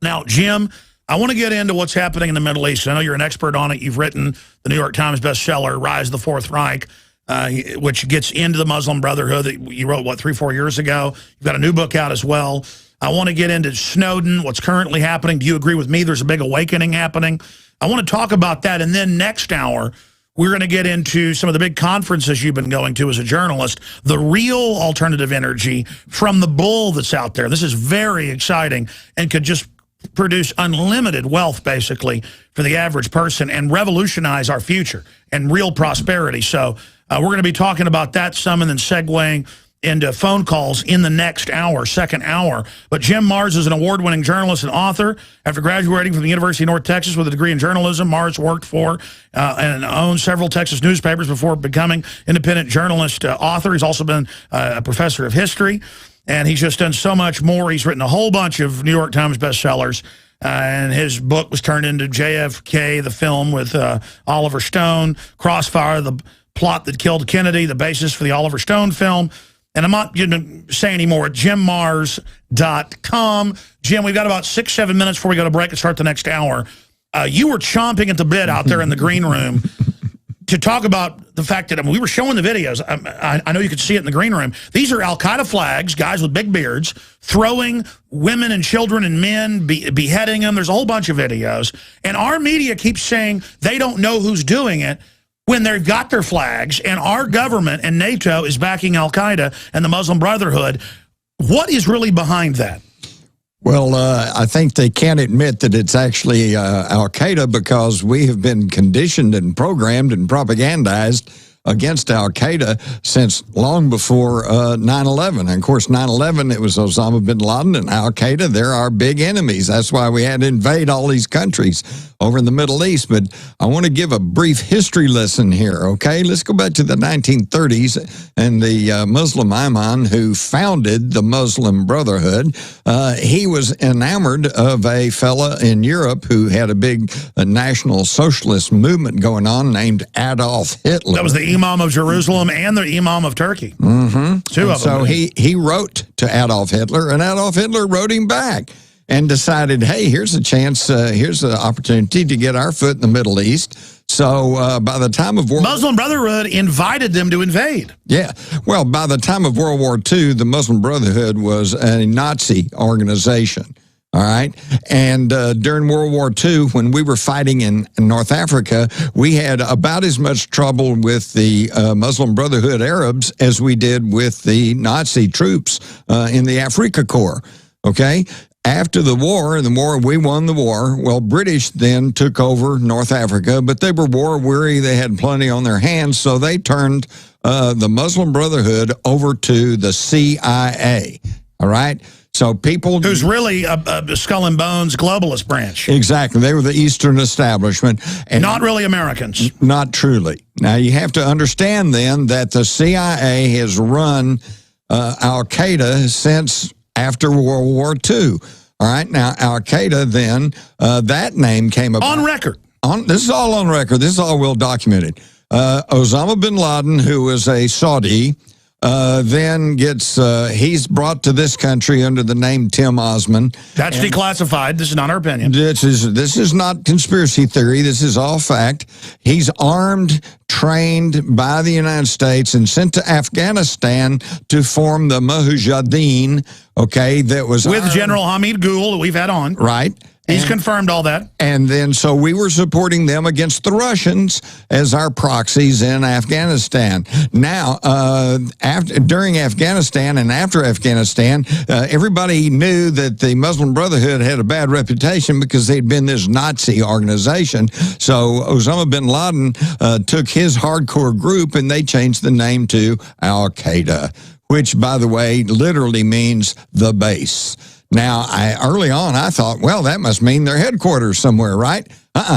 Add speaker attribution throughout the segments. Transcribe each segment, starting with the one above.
Speaker 1: Now, Jim, I want to get into what's happening in the Middle East. I know you're an expert on it. You've written the New York Times bestseller, Rise of the Fourth Reich, which gets into the Muslim Brotherhood that you wrote, what, 3-4 years ago? You've got a new book out as well. I want to get into Snowden, what's currently happening. Do you agree with me? There's a big awakening happening. I want to talk about that. And then next hour, we're going to get into some of the big conferences you've been going to as a journalist, the real alternative energy from the bull that's out there. This is very exciting and could just produce unlimited wealth, basically, for the average person and revolutionize our future and real prosperity. So we're going to be talking about that some and then segueing into phone calls in the next hour, second hour. But Jim Marrs is an award-winning journalist and author. After graduating from the University of North Texas with a degree in journalism, Marrs worked for and owned several Texas newspapers before becoming independent journalist author. He's also been a professor of history, and he's just done so much more. He's written a whole bunch of New York Times bestsellers, and his book was turned into JFK, the film with Oliver Stone, Crossfire, the plot that killed Kennedy, the basis for the Oliver Stone film. And I'm not going to say anymore at jimmars.com. Jim, we've got about 6-7 minutes before we go to break and start the next hour. You were chomping at the bit out there in the green room to talk about the fact that, I mean, we were showing the videos. I know you could see it in the green room. These are Al-Qaeda flags, guys with big beards, throwing women and children and men, beheading them. There's a whole bunch of videos. And our media keeps saying they don't know who's doing it, when they've got their flags, and our government and NATO is backing Al-Qaeda and the Muslim Brotherhood. What is really behind that?
Speaker 2: Well, I think they can't admit that it's actually Al-Qaeda because we have been conditioned and programmed and propagandized against Al-Qaeda since long before 9/11. And of course, 9/11, it was Osama bin Laden and Al-Qaeda. They're our big enemies. That's why we had to invade all these countries over in the Middle East. But I want to give a brief history lesson here, okay? Let's go back to the 1930s and the Muslim imam who founded the Muslim Brotherhood. He was enamored of a fella in Europe who had a big national socialist movement going on named Adolf Hitler.
Speaker 1: That was the Imam of Jerusalem and the Imam of Turkey.
Speaker 2: Mm-hmm.
Speaker 1: Two of them.
Speaker 2: So he wrote to Adolf Hitler, and Adolf Hitler wrote him back and decided, hey, here's a chance, here's an opportunity to get our foot in the Middle East. So by the time of
Speaker 1: Muslim Brotherhood invited them to invade.
Speaker 2: Yeah. Well, by the time of World War II, the Muslim Brotherhood was a Nazi organization. All right. And during World War II, when we were fighting in North Africa, we had about as much trouble with the Muslim Brotherhood Arabs as we did with the Nazi troops in the Afrika Corps. Okay. After the war, we won the war. Well, British then took over North Africa, but they were war weary. They had plenty on their hands, so they turned the Muslim Brotherhood over to the CIA. All right. So people...
Speaker 1: Who's really a skull and bones globalist branch.
Speaker 2: Exactly. They were the Eastern establishment. And
Speaker 1: not really Americans.
Speaker 2: Not truly. Now, you have to understand then that the CIA has run Al-Qaeda since after World War II. All right. Now, Al-Qaeda then, that name came about.
Speaker 1: On record.
Speaker 2: This is all on record. This is all well documented. Osama bin Laden, who was a Saudi... then gets, he's brought to this country under the name Tim Osman.
Speaker 1: That's declassified. This is not our opinion.
Speaker 2: This is not conspiracy theory. This is all fact. He's armed, trained by the United States, and sent to Afghanistan to form the Mujahideen, okay, that was...
Speaker 1: With General Hamid Gul, that we've had on.
Speaker 2: Right.
Speaker 1: He's confirmed all that.
Speaker 2: And then, so we were supporting them against the Russians as our proxies in Afghanistan. Now, during Afghanistan and after Afghanistan, everybody knew that the Muslim Brotherhood had a bad reputation because they'd been this Nazi organization. So Osama bin Laden took his hardcore group and they changed the name to Al-Qaeda, which, by the way, literally means the base. Now, early on, I thought, well, that must mean their headquarters somewhere, right?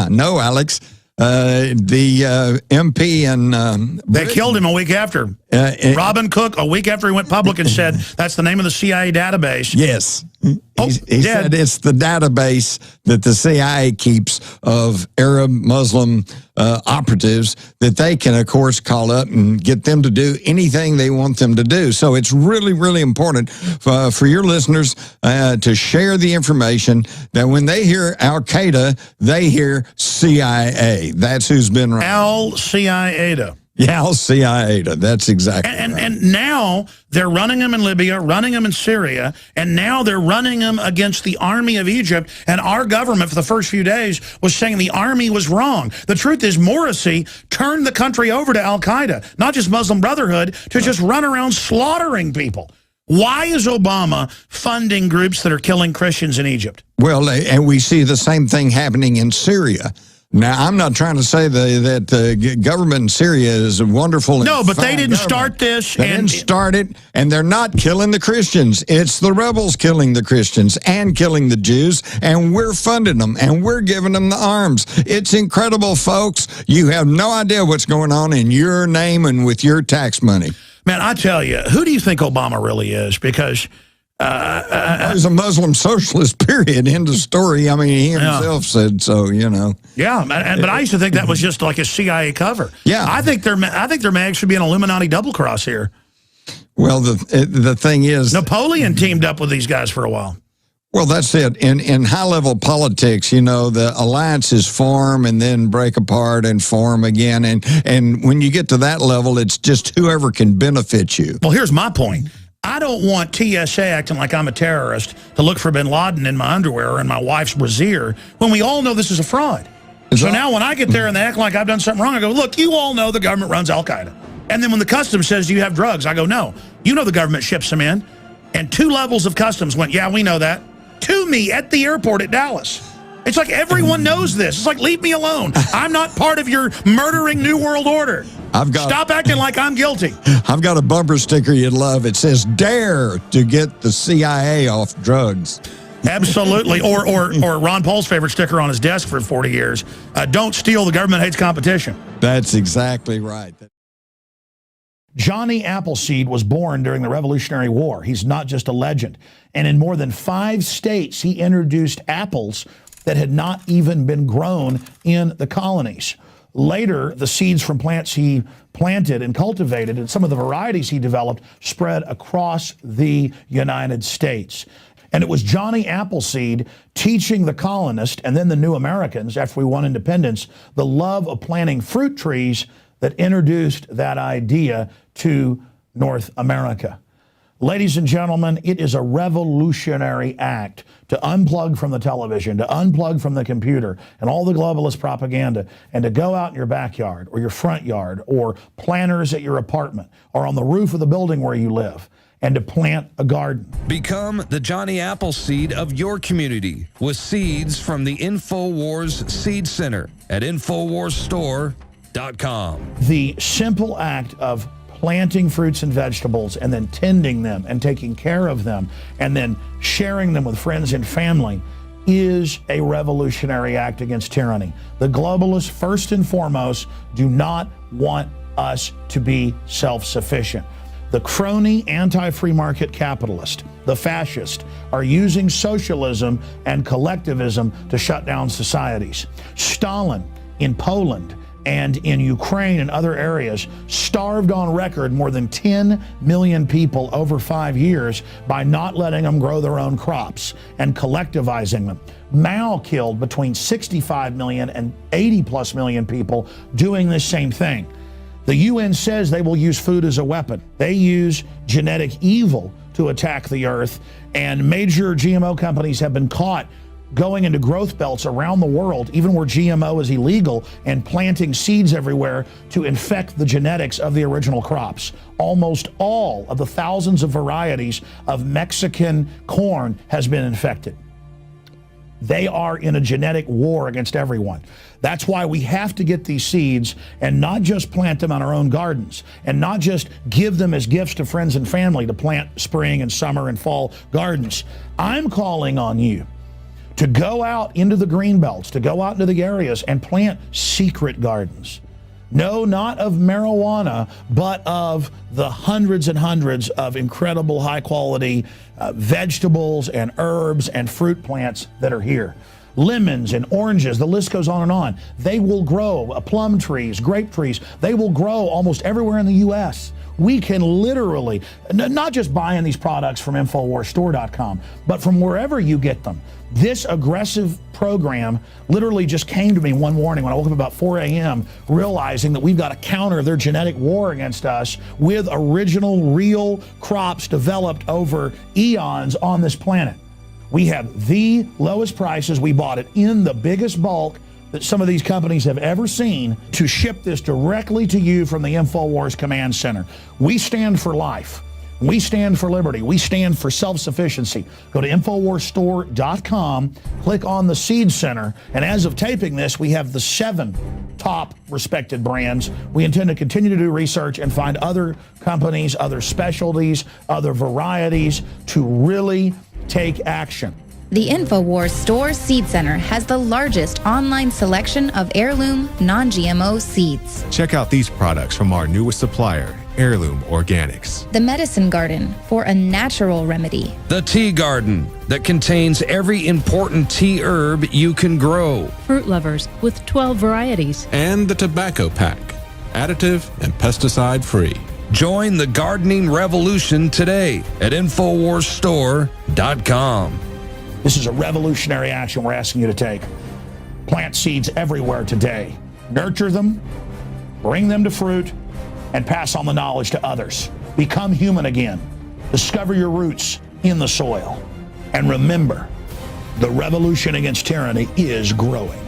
Speaker 2: No, Alex. The MP and...
Speaker 1: they killed him a week after. Robin Cook, a week after he went public and said that's the name of the CIA database.
Speaker 2: Yes. He said it's the database that the CIA keeps of Arab Muslim operatives that they can, of course, call up and get them to do anything they want them to do. So it's really, really important for your listeners to share the information that when they hear Al-Qaeda, they hear CIA. That's who's been right.
Speaker 1: Al-CIA.
Speaker 2: Yeah, Al-CIA. That's exactly
Speaker 1: right.
Speaker 2: Right.
Speaker 1: And now they're running them in Libya, running them in Syria, and now they're running them against the army of Egypt. And our government, for the first few days, was saying the army was wrong. The truth is Morsi turned the country over to Al-Qaeda, not just Muslim Brotherhood, to just run around slaughtering people. Why is Obama funding groups that are killing Christians in Egypt?
Speaker 2: Well, and we see the same thing happening in Syria. Now, I'm not trying to say that the government in Syria is wonderful.
Speaker 1: No, but they didn't start this.
Speaker 2: They didn't start it, and they're not killing the Christians. It's the rebels killing the Christians and killing the Jews, and we're funding them, and we're giving them the arms. It's incredible, folks. You have no idea what's going on in your name and with your tax money.
Speaker 1: Man, I tell you, who do you think Obama really is? Because...
Speaker 2: he's a Muslim socialist, period. End of story. I mean, he himself said so, you know.
Speaker 1: Yeah, but I used to think that was just like a CIA cover.
Speaker 2: Yeah.
Speaker 1: I think their mag should be an Illuminati double cross here.
Speaker 2: Well, the thing is...
Speaker 1: Napoleon teamed up with these guys for a while.
Speaker 2: Well, that's it. In high-level politics, you know, the alliances form and then break apart and form again. And when you get to that level, it's just whoever can benefit you.
Speaker 1: Well, here's my point. I don't want TSA acting like I'm a terrorist to look for bin Laden in my underwear or in my wife's brassiere when we all know this is a fraud. So now when I get there and they act like I've done something wrong, I go, look, you all know the government runs Al-Qaeda. And then when the customs says, do you have drugs? I go, no. You know the government ships them in. And 2 levels of customs went, yeah, we know that, to me at the airport at Dallas. It's like everyone knows this. It's like, leave me alone. I'm not part of your murdering New World Order. Stop acting like I'm guilty.
Speaker 2: I've got a bumper sticker you'd love. It says, dare to get the CIA off drugs.
Speaker 1: Absolutely. Or Ron Paul's favorite sticker on his desk for 40 years. Don't steal, the government hates competition.
Speaker 2: That's exactly right.
Speaker 1: Johnny Appleseed was born during the Revolutionary War. He's not just a legend. And in more than 5 states, he introduced apples that had not even been grown in the colonies. Later, the seeds from plants he planted and cultivated and some of the varieties he developed spread across the United States. And it was Johnny Appleseed teaching the colonists and then the new Americans, after we won independence, the love of planting fruit trees that introduced that idea to North America. Ladies and gentlemen, it is a revolutionary act to unplug from the television, to unplug from the computer and all the globalist propaganda, and to go out in your backyard or your front yard or planters at your apartment or on the roof of the building where you live, and to plant a garden.
Speaker 3: Become the Johnny Appleseed of your community with seeds from the InfoWars Seed Center at InfoWarsStore.com.
Speaker 1: The simple act of planting fruits and vegetables and then tending them and taking care of them and then sharing them with friends and family is a revolutionary act against tyranny. The globalists, first and foremost, do not want us to be self-sufficient. The crony anti-free market capitalist, the fascist, are using socialism and collectivism to shut down societies. Stalin in Poland and in Ukraine and other areas starved on record more than 10 million people over 5 years by not letting them grow their own crops and collectivizing them. Mao killed between 65 million and 80 plus million people doing this same thing. The UN says they will use food as a weapon. They use genetic evil to attack the earth, and major GMO companies have been caught going into growth belts around the world, even where GMO is illegal, and planting seeds everywhere to infect the genetics of the original crops. Almost all of the thousands of varieties of Mexican corn has been infected. They are in a genetic war against everyone. That's why we have to get these seeds and not just plant them on our own gardens and not just give them as gifts to friends and family to plant spring and summer and fall gardens. I'm calling on you to go out into the green belts, to go out into the areas and plant secret gardens. No, not of marijuana, but of the hundreds and hundreds of incredible high-quality vegetables and herbs and fruit plants that are here. Lemons and oranges, the list goes on and on. They will grow, plum trees, grape trees, they will grow almost everywhere in the U.S. We can literally, not just buying these products from InfoWarsStore.com, but from wherever you get them. This aggressive program literally just came to me one morning when I woke up about 4 a.m. realizing that we've got to counter their genetic war against us with original, real crops developed over eons on this planet. We have the lowest prices. We bought it in the biggest bulk that some of these companies have ever seen to ship this directly to you from the InfoWars Command Center. We stand for life. We stand for liberty. We stand for self-sufficiency. Go to InfoWarsStore.com, click on the Seed Center, and as of taping this, we have the 7 top respected brands. We intend to continue to do research and find other companies, other specialties, other varieties to really take action.
Speaker 4: The InfoWars Store Seed Center has the largest online selection of heirloom, non-GMO seeds.
Speaker 5: Check out these products from our newest supplier, Heirloom Organics.
Speaker 4: The Medicine Garden for a natural remedy.
Speaker 3: The Tea Garden that contains every important tea herb you can grow.
Speaker 6: Fruit Lovers with 12 varieties.
Speaker 5: And the Tobacco Pack, additive and pesticide free.
Speaker 3: Join the gardening revolution today at InfoWarsStore.com.
Speaker 1: This is a revolutionary action we're asking you to take. Plant seeds everywhere today. Nurture them, bring them to fruit, and pass on the knowledge to others. Become human again. Discover your roots in the soil. And remember, the revolution against tyranny is growing.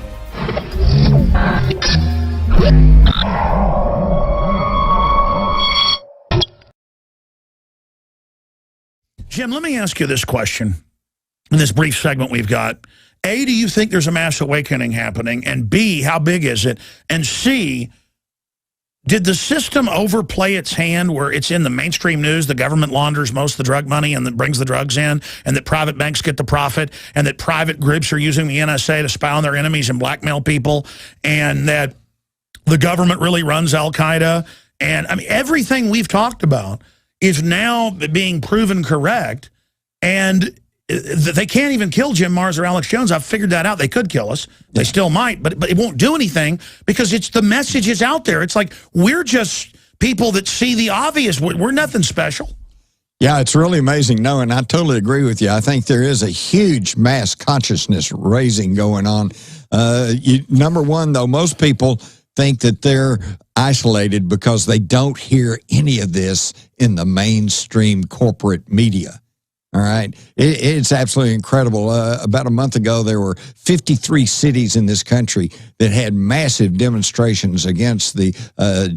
Speaker 1: Jim, let me ask you this question in this brief segment we've got. A, do you think there's a mass awakening happening? And B, how big is it? And C, did the system overplay its hand where it's in the mainstream news, the government launders most of the drug money and that brings the drugs in, and that private banks get the profit, and that private groups are using the NSA to spy on their enemies and blackmail people, and that the government really runs Al-Qaeda? And I mean, everything we've talked about is now being proven correct, and they can't even kill Jim Mars or Alex Jones. I've figured that out. They could kill us. They still might, but it won't do anything because it's the message is out there. It's like we're just people that see the obvious. We're nothing special.
Speaker 2: Yeah, it's really amazing. No, and I totally agree with you. I think there is a huge mass consciousness raising going on. Number one, though, most people think that they're isolated because they don't hear any of this in the mainstream corporate media. All right. It's absolutely incredible. About a month ago, there were 53 cities in this country that had massive demonstrations against the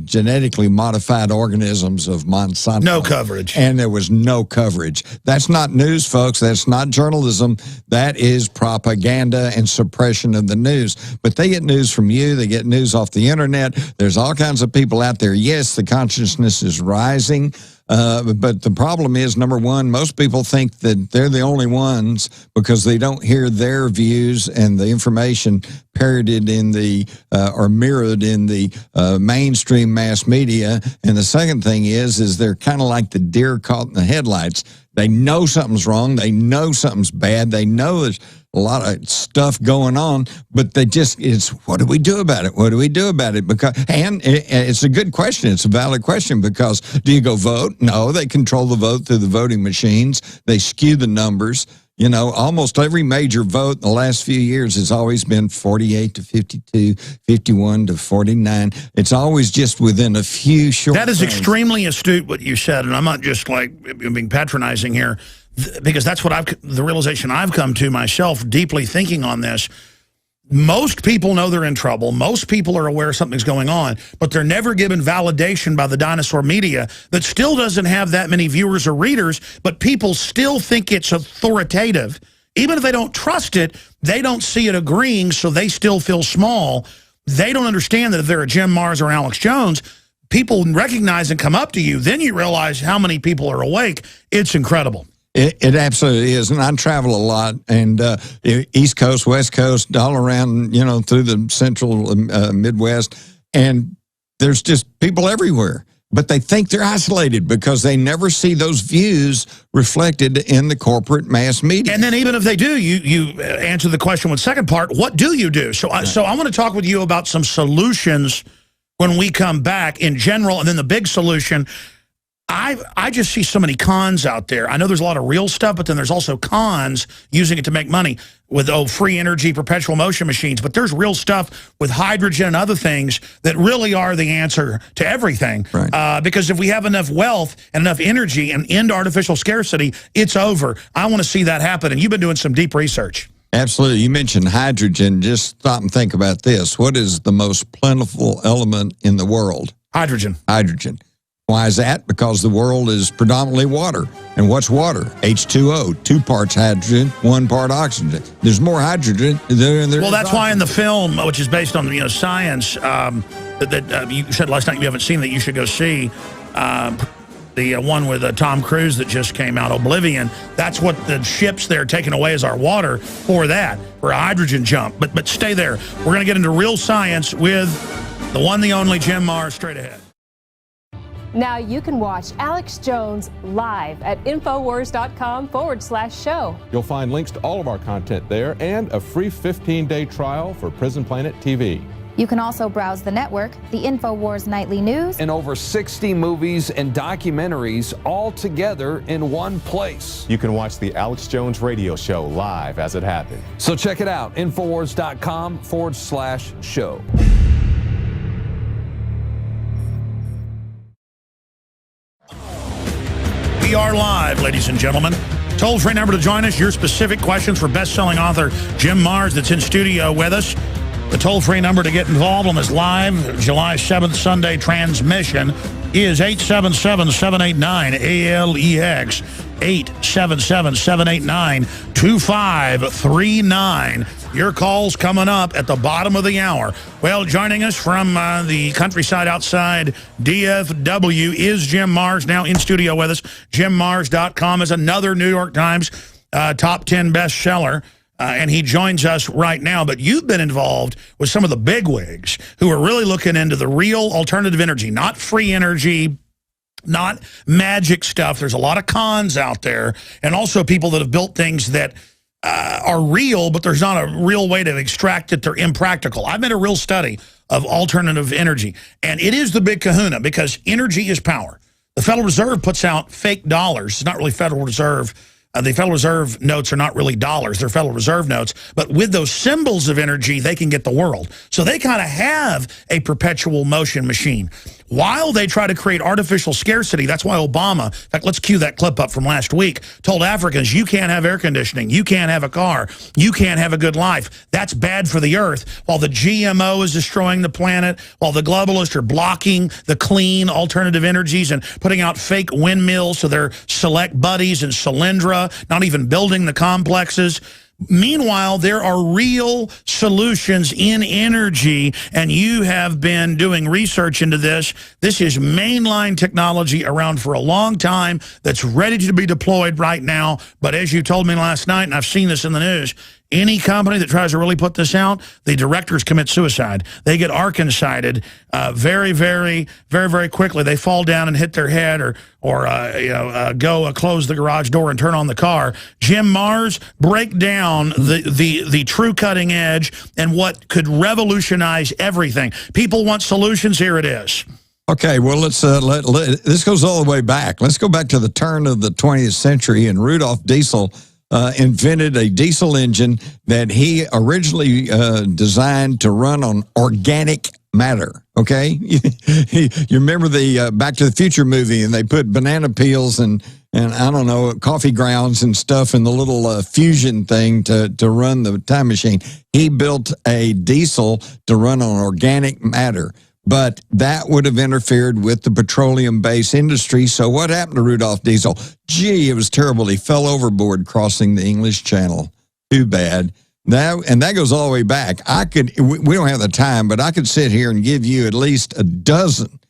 Speaker 2: genetically modified organisms of Monsanto.
Speaker 1: No coverage.
Speaker 2: And there was no coverage. That's not news, folks. That's not journalism. That is propaganda and suppression of the news. But they get news from you. They get news off the internet. There's all kinds of people out there. Yes, the consciousness is rising. But the problem is, number one, most people think that they're the only ones because they don't hear their views and the information parroted in the or mirrored in the mainstream mass media. And the second thing is they're kind of like the deer caught in the headlights. They know something's wrong. They know something's bad. They know there's a lot of stuff going on, but it's what do we do about it? What do we do about it? Because it's a good question. It's a valid question because do you go vote? No, they control the vote through the voting machines. They skew the numbers. You know, almost every major vote in the last few years has always been 48 to 52, 51 to 49. It's always just within a few short
Speaker 1: That is
Speaker 2: frames.
Speaker 1: Extremely astute what you said, and I'm not just like being patronizing here, because that's what the realization I've come to myself deeply thinking on this. Most people know they're in trouble. Most people are aware something's going on, but they're never given validation by the dinosaur media that still doesn't have that many viewers or readers, but people still think it's authoritative. Even if they don't trust it, they don't see it agreeing, so they still feel small. They don't understand that if they're a Jim Mars or Alex Jones, people recognize and come up to you. Then you realize how many people are awake. It's incredible.
Speaker 2: It absolutely is, and I travel a lot, and East Coast, West Coast, all around, through the central Midwest, and there's just people everywhere. But they think they're isolated because they never see those views reflected in the corporate mass media.
Speaker 1: And then even if they do, you answer the question with the second part, what do you do? So, so I want to talk with you about some solutions when we come back in general, and then the big solution. I just see so many cons out there. I know there's a lot of real stuff, but then there's also cons using it to make money with free energy, perpetual motion machines. But there's real stuff with hydrogen and other things that really are the answer to everything.
Speaker 2: Right.
Speaker 1: Because if we have enough wealth and enough energy and end artificial scarcity, it's over. I want to see that happen. And you've been doing some deep research.
Speaker 2: Absolutely. You mentioned hydrogen. Just stop and think about this. What is the most plentiful element in the world?
Speaker 1: Hydrogen.
Speaker 2: Hydrogen. Why is that? Because the world is predominantly water. And what's water? H2O, 2 parts hydrogen, 1 part oxygen. There's more hydrogen than there is
Speaker 1: Well, that's
Speaker 2: oxygen.
Speaker 1: why in the film, which is based on science, that you said last night you haven't seen, that you should go see, the one with Tom Cruise that just came out, Oblivion. That's what the ships they're taking away as our water for a hydrogen jump. But stay there. We're going to get into real science with the one, the only Jim Marrs straight ahead.
Speaker 7: Now you can watch Alex Jones live at Infowars.com/show.
Speaker 8: You'll find links to all of our content there and a free 15-day trial for Prison Planet TV.
Speaker 4: You can also browse the network, the InfoWars Nightly News,
Speaker 3: And over 60 movies and documentaries all together in one place.
Speaker 5: You can watch the Alex Jones radio show live as it happened.
Speaker 3: So check it out, Infowars.com/show.
Speaker 1: We are live, ladies and gentlemen. Toll-free number to join us. Your specific questions for best-selling author Jim Marrs that's in studio with us. The toll-free number to get involved on this live July 7th Sunday transmission is 877-789-ALEX. 877-789-2539. Your call's coming up at the bottom of the hour. Well, joining us from the countryside outside DFW is Jim Marrs, now in studio with us. JimMarrs.com is another New York Times top 10 bestseller. And he joins us right now. But you've been involved with some of the bigwigs who are really looking into the real alternative energy, not free energy, not magic stuff. There's a lot of cons out there, and also people that have built things that are real, but there's not a real way to extract it. They're impractical. I've made a real study of alternative energy, and it is the big kahuna because energy is power. The Federal Reserve puts out fake dollars. It's not really Federal Reserve. The Federal Reserve notes are not really dollars. They're Federal Reserve notes. But with those symbols of energy, they can get the world. So they kind of have a perpetual motion machine. While they try to create artificial scarcity, that's why Obama, in fact, let's cue that clip up from last week, told Africans, you can't have air conditioning, you can't have a car, you can't have a good life. That's bad for the earth. While the GMO is destroying the planet, while the globalists are blocking the clean alternative energies and putting out fake windmills to their select buddies in Solyndra, not even building the complexes. Meanwhile, there are real solutions in energy, and you have been doing research into this. This is mainline technology around for a long time that's ready to be deployed right now. But as you told me last night, and I've seen this in the news, any company that tries to really put this out, the directors commit suicide. They get Arkansided very, very, very, very quickly. They fall down and hit their head or go close the garage door and turn on the car. Jim Marrs, break down the true cutting edge and what could revolutionize everything. People want solutions. Here it is.
Speaker 2: Okay, well, let's this goes all the way back. Let's go back to the turn of the 20th century, and Rudolf Diesel invented a diesel engine that he originally designed to run on organic matter. Okay, you remember the Back to the Future movie, and they put banana peels and I don't know, coffee grounds and stuff in the little fusion thing to run the time machine. He built a diesel to run on organic matter. But that would have interfered with the petroleum-based industry. So what happened to Rudolf Diesel? Gee, it was terrible. He fell overboard crossing the English Channel. Too bad. And that goes all the way back. We don't have the time, but I could sit here and give you at least a dozen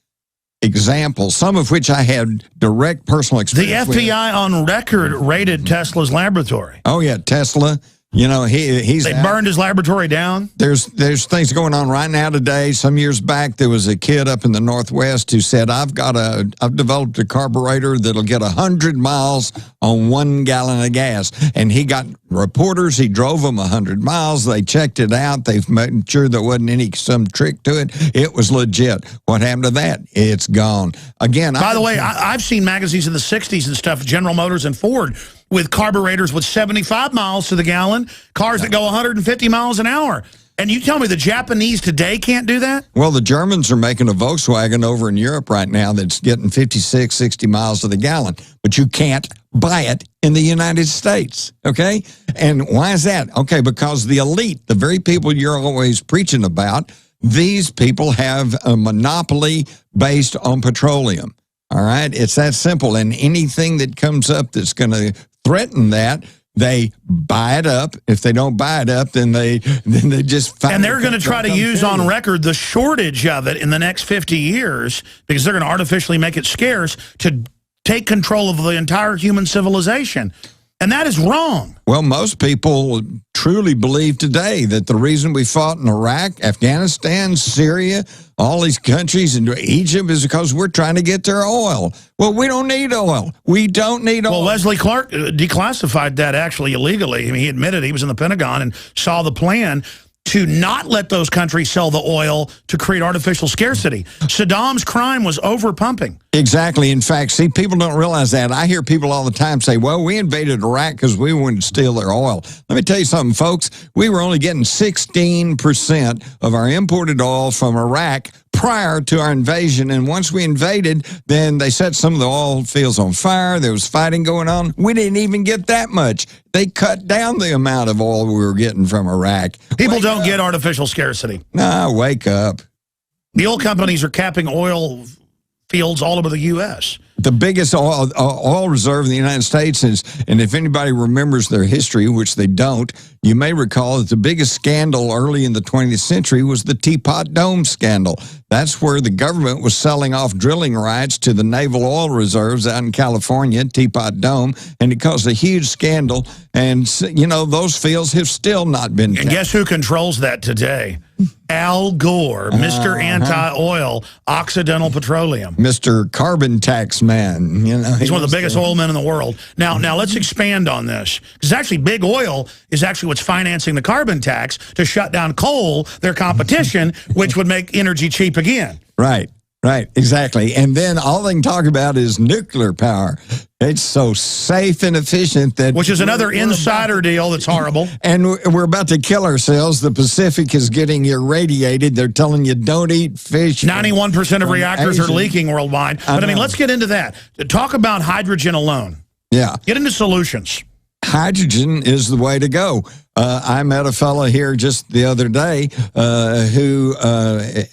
Speaker 2: examples, some of which I had direct personal experience
Speaker 1: The FBI on record raided Tesla's laboratory.
Speaker 2: Oh, yeah, Tesla. You know, he's
Speaker 1: They burned his laboratory down.
Speaker 2: There's things going on right now today. Some years back, there was a kid up in the Northwest who said, I've developed a carburetor that'll get 100 miles on 1 gallon of gas. And he got reporters. He drove them 100 miles. They checked it out. They've made sure there wasn't some trick to it. It was legit. What happened to that? It's gone. Again,
Speaker 1: by the way, I've seen magazines in the 60s and stuff, General Motors and Ford, with carburetors with 75 miles to the gallon, cars that go 150 miles an hour. And you tell me the Japanese today can't do that?
Speaker 2: Well, the Germans are making a Volkswagen over in Europe right now that's getting 56, 60 miles to the gallon. But you can't buy it in the United States, okay? And why is that? Okay, because the elite, the very people you're always preaching about, these people have a monopoly based on petroleum. All right, it's that simple. And anything that comes up that's going to threaten that, they buy it up. If they don't buy it up, then they just
Speaker 1: and they're going to try to use on record the shortage of it in the next 50 years because they're going to artificially make it scarce to take control of the entire human civilization. And that is wrong.
Speaker 2: Well, most people truly believe today that the reason we fought in Iraq, Afghanistan, Syria, all these countries, and Egypt is because we're trying to get their oil. Well, we don't need oil. We don't need oil.
Speaker 1: Well, Leslie Clark declassified that actually illegally. I mean, he admitted he was in the Pentagon and saw the plan to not let those countries sell the oil to create artificial scarcity. Saddam's crime was overpumping.
Speaker 2: Exactly. In fact, see, people don't realize that. I hear people all the time say, well, we invaded Iraq because we wanted to steal their oil. Let me tell you something, folks. We were only getting 16% of our imported oil from Iraq prior to our invasion. And once we invaded, then they set some of the oil fields on fire. There was fighting going on. We didn't even get that much. They cut down the amount of oil we were getting from Iraq.
Speaker 1: People don't get artificial scarcity.
Speaker 2: Nah, wake up.
Speaker 1: The oil companies are capping oil fields all over the U.S.
Speaker 2: The biggest oil reserve in the United States is, and if anybody remembers their history, which they don't, you may recall that the biggest scandal early in the 20th century was the Teapot Dome scandal. That's where the government was selling off drilling rights to the naval oil reserves out in California, Teapot Dome, and it caused a huge scandal. And, you know, those fields have still not been
Speaker 1: And guess who controls that today? Al Gore, Mr. Anti-Oil, Occidental Petroleum.
Speaker 2: Mr. Carbon Tax Man. You know,
Speaker 1: he's one of the biggest oil men in the world. Now let's expand on this. Because actually big oil is actually what's financing the carbon tax to shut down coal, their competition, which would make energy cheap again.
Speaker 2: Right. Right, exactly. And then all they can talk about is nuclear power. It's so safe and efficient that...
Speaker 1: Which is another insider deal that's horrible.
Speaker 2: And we're about to kill ourselves. The Pacific is getting irradiated. They're telling you don't eat fish.
Speaker 1: 91% of reactors are leaking worldwide. But I mean, let's get into that. Talk about hydrogen alone.
Speaker 2: Yeah.
Speaker 1: Get into solutions.
Speaker 2: Hydrogen is the way to go. I met a fellow here just the other day who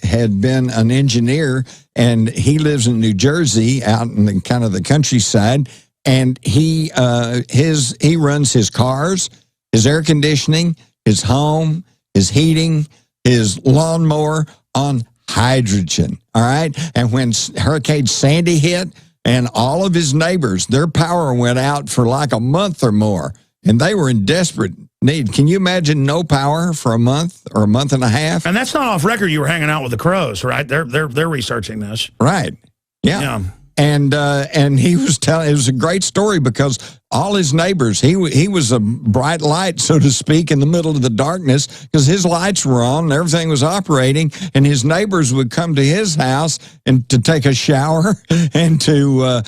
Speaker 2: had been an engineer, and he lives in New Jersey, out in the kind of the countryside. And he runs his cars, his air conditioning, his home, his heating, his lawnmower on hydrogen. All right, and when Hurricane Sandy hit, and all of his neighbors, their power went out for like a month or more, and they were in desperate need. Can you imagine no power for a month or a month and a half?
Speaker 1: And that's not off record. You were hanging out with the Crows, right? They're researching this.
Speaker 2: Right. Yeah. And he was telling, it was a great story because all his neighbors, he was a bright light, so to speak, in the middle of the darkness because his lights were on and everything was operating, and his neighbors would come to his house and to take a shower and to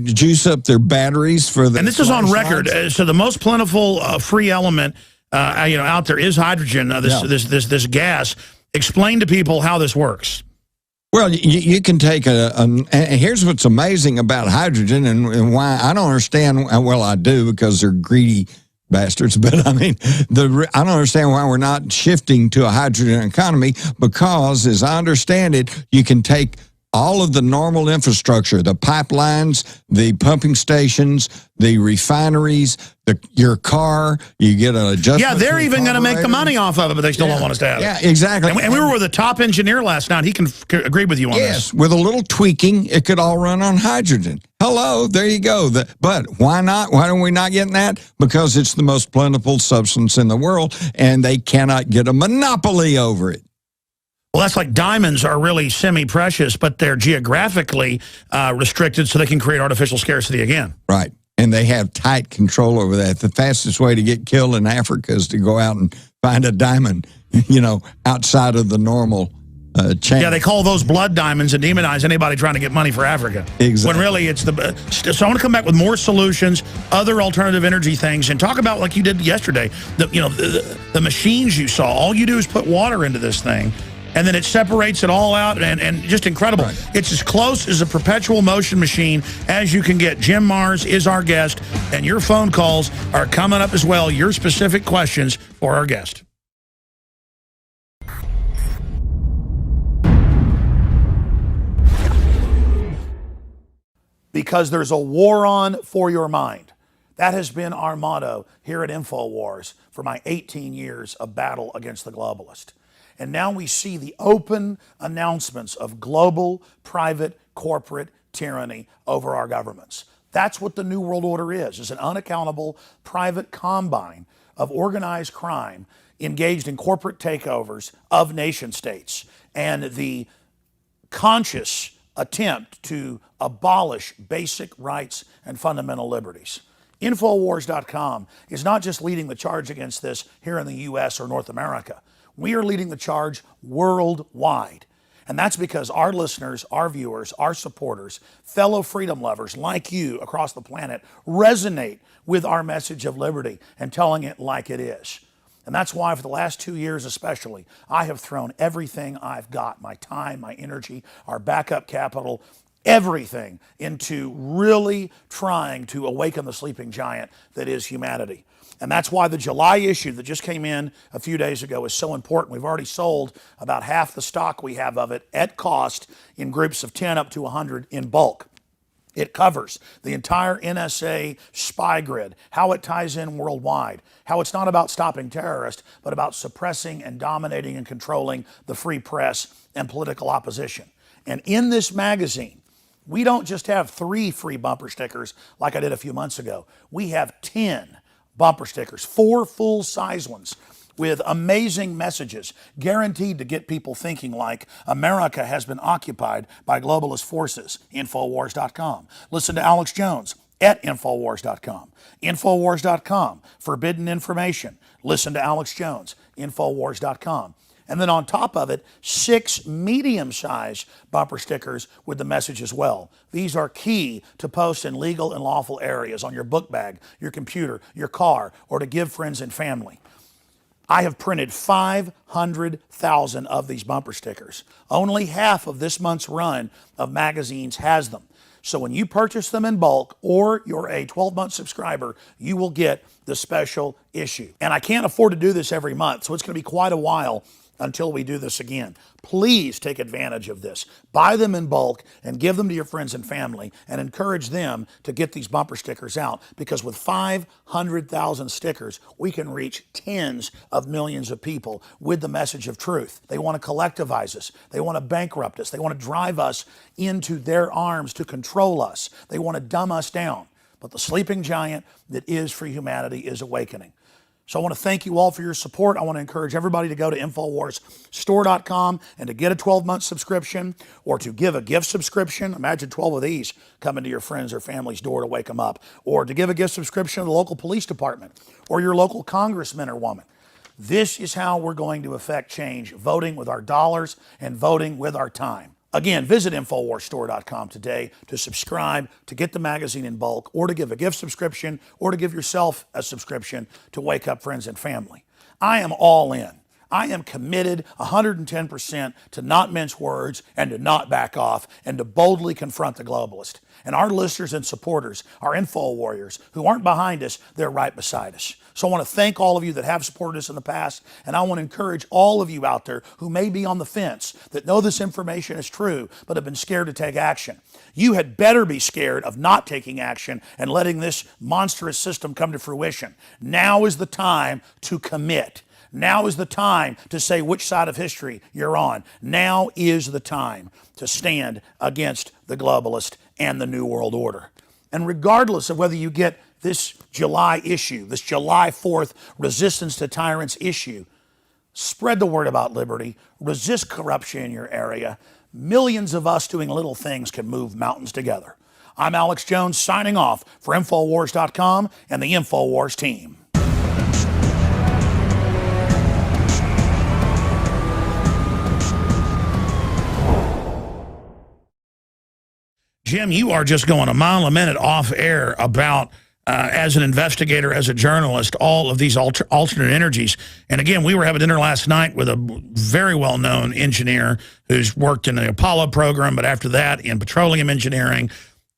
Speaker 2: juice up their batteries for the.
Speaker 1: And this is on record. So the most plentiful free element out there is hydrogen. This gas. Explain to people how this works.
Speaker 2: Well, you can take and here's what's amazing about hydrogen and why I don't understand. Well, I do because they're greedy bastards. But I mean, I don't understand why we're not shifting to a hydrogen economy because, as I understand it, you can take all of the normal infrastructure, the pipelines, the pumping stations, the refineries, your car, you get an adjustment.
Speaker 1: Yeah, they're even going to make the money off of it, but they still don't want us to have it.
Speaker 2: Yeah, exactly.
Speaker 1: And we were with a top engineer last night. He can agree with you on this.
Speaker 2: Yes, with a little tweaking, it could all run on hydrogen. Hello, there you go. But why not? Why don't we not get that? Because it's the most plentiful substance in the world, and they cannot get a monopoly over it.
Speaker 1: Well, that's like diamonds are really semi-precious, but they're geographically restricted so they can create artificial scarcity again.
Speaker 2: Right. And they have tight control over that. The fastest way to get killed in Africa is to go out and find a diamond, outside of the normal chain.
Speaker 1: Yeah, they call those blood diamonds and demonize anybody trying to get money for Africa.
Speaker 2: Exactly.
Speaker 1: When really it's the... So I want to come back with more solutions, other alternative energy things, and talk about, like you did yesterday, the machines you saw. All you do is put water into this thing, and then it separates it all out, and just incredible. Right. It's as close as a perpetual motion machine as you can get. Jim Mars is our guest, and your phone calls are coming up as well, your specific questions for our guest. Because there's a war on for your mind. That has been our motto here at InfoWars for my 18 years of battle against the globalist. And now we see the open announcements of global, private, corporate tyranny over our governments. That's what the New World Order is an unaccountable private combine of organized crime engaged in corporate takeovers of nation states and the conscious attempt to abolish basic rights and fundamental liberties. Infowars.com is not just leading the charge against this here in the U.S. or North America. We are leading the charge worldwide. And that's because our listeners, our viewers, our supporters, fellow freedom lovers like you across the planet resonate with our message of liberty and telling it like it is. And that's why for the last 2 years especially, I have thrown everything I've got, my time, my energy, our backup capital, everything into really trying to awaken the sleeping giant that is humanity. And that's why the July issue that just came in a few days ago is so important. We've already sold about half the stock we have of it at cost in groups of 10 up to 100 in bulk. It covers the entire NSA spy grid, how it ties in worldwide, how it's not about stopping terrorists, but about suppressing and dominating and controlling the free press and political opposition. And in this magazine, we don't just have 3 free bumper stickers like I did a few months ago. We have 10 bumper stickers, 4 full-size ones with amazing messages guaranteed to get people thinking like America has been occupied by globalist forces. Infowars.com. Listen to Alex Jones at Infowars.com. Infowars.com. Forbidden information. Listen to Alex Jones. Infowars.com. And then on top of it, 6 medium-sized bumper stickers with the message as well. These are key to post in legal and lawful areas on your book bag, your computer, your car, or to give friends and family. I have printed 500,000 of these bumper stickers. Only half of this month's run of magazines has them. So when you purchase them in bulk or you're a 12-month subscriber, you will get the special issue. And I can't afford to do this every month, so it's going to be quite a while until we do this again. Please take advantage of this. Buy them in bulk and give them to your friends and family and encourage them to get these bumper stickers out, because with 500,000 stickers, we can reach tens of millions of people with the message of truth. They want to collectivize us. They want to bankrupt us. They want to drive us into their arms to control us. They want to dumb us down. But the sleeping giant that is free humanity is awakening. So I want to thank you all for your support. I want to encourage everybody to go to InfoWarsStore.com and to get a 12-month subscription or to give a gift subscription. Imagine 12 of these coming to your friends or family's door to wake them up. Or to give a gift subscription to the local police department or your local congressman or woman. This is how we're going to affect change, voting with our dollars and voting with our time. Again, visit InfoWarsStore.com today to subscribe, to get the magazine in bulk, or to give a gift subscription, or to give yourself a subscription to wake up friends and family. I am all in. I am committed 110% to not mince words and to not back off and to boldly confront the globalist. And our listeners and supporters, our info warriors, who aren't behind us, they're right beside us. So I want to thank all of you that have supported us in the past, and I want to encourage all of you out there who may be on the fence, that know this information is true, but have been scared to take action. You had better be scared of not taking action and letting this monstrous system come to fruition. Now is the time to commit. Now is the time to say which side of history you're on. Now is the time to stand against the globalist and the New World Order. And regardless of whether you get this July issue, this July 4th resistance to tyrants issue, spread the word about liberty, resist corruption in your area. Millions of us doing little things can move mountains together. I'm Alex Jones signing off for Infowars.com and the Infowars team. Jim, you are just going a mile a minute off air about, as an investigator, as a journalist, all of these alternate energies. And again, we were having dinner last night with a very well-known engineer who's worked in the Apollo program, but after that in petroleum engineering.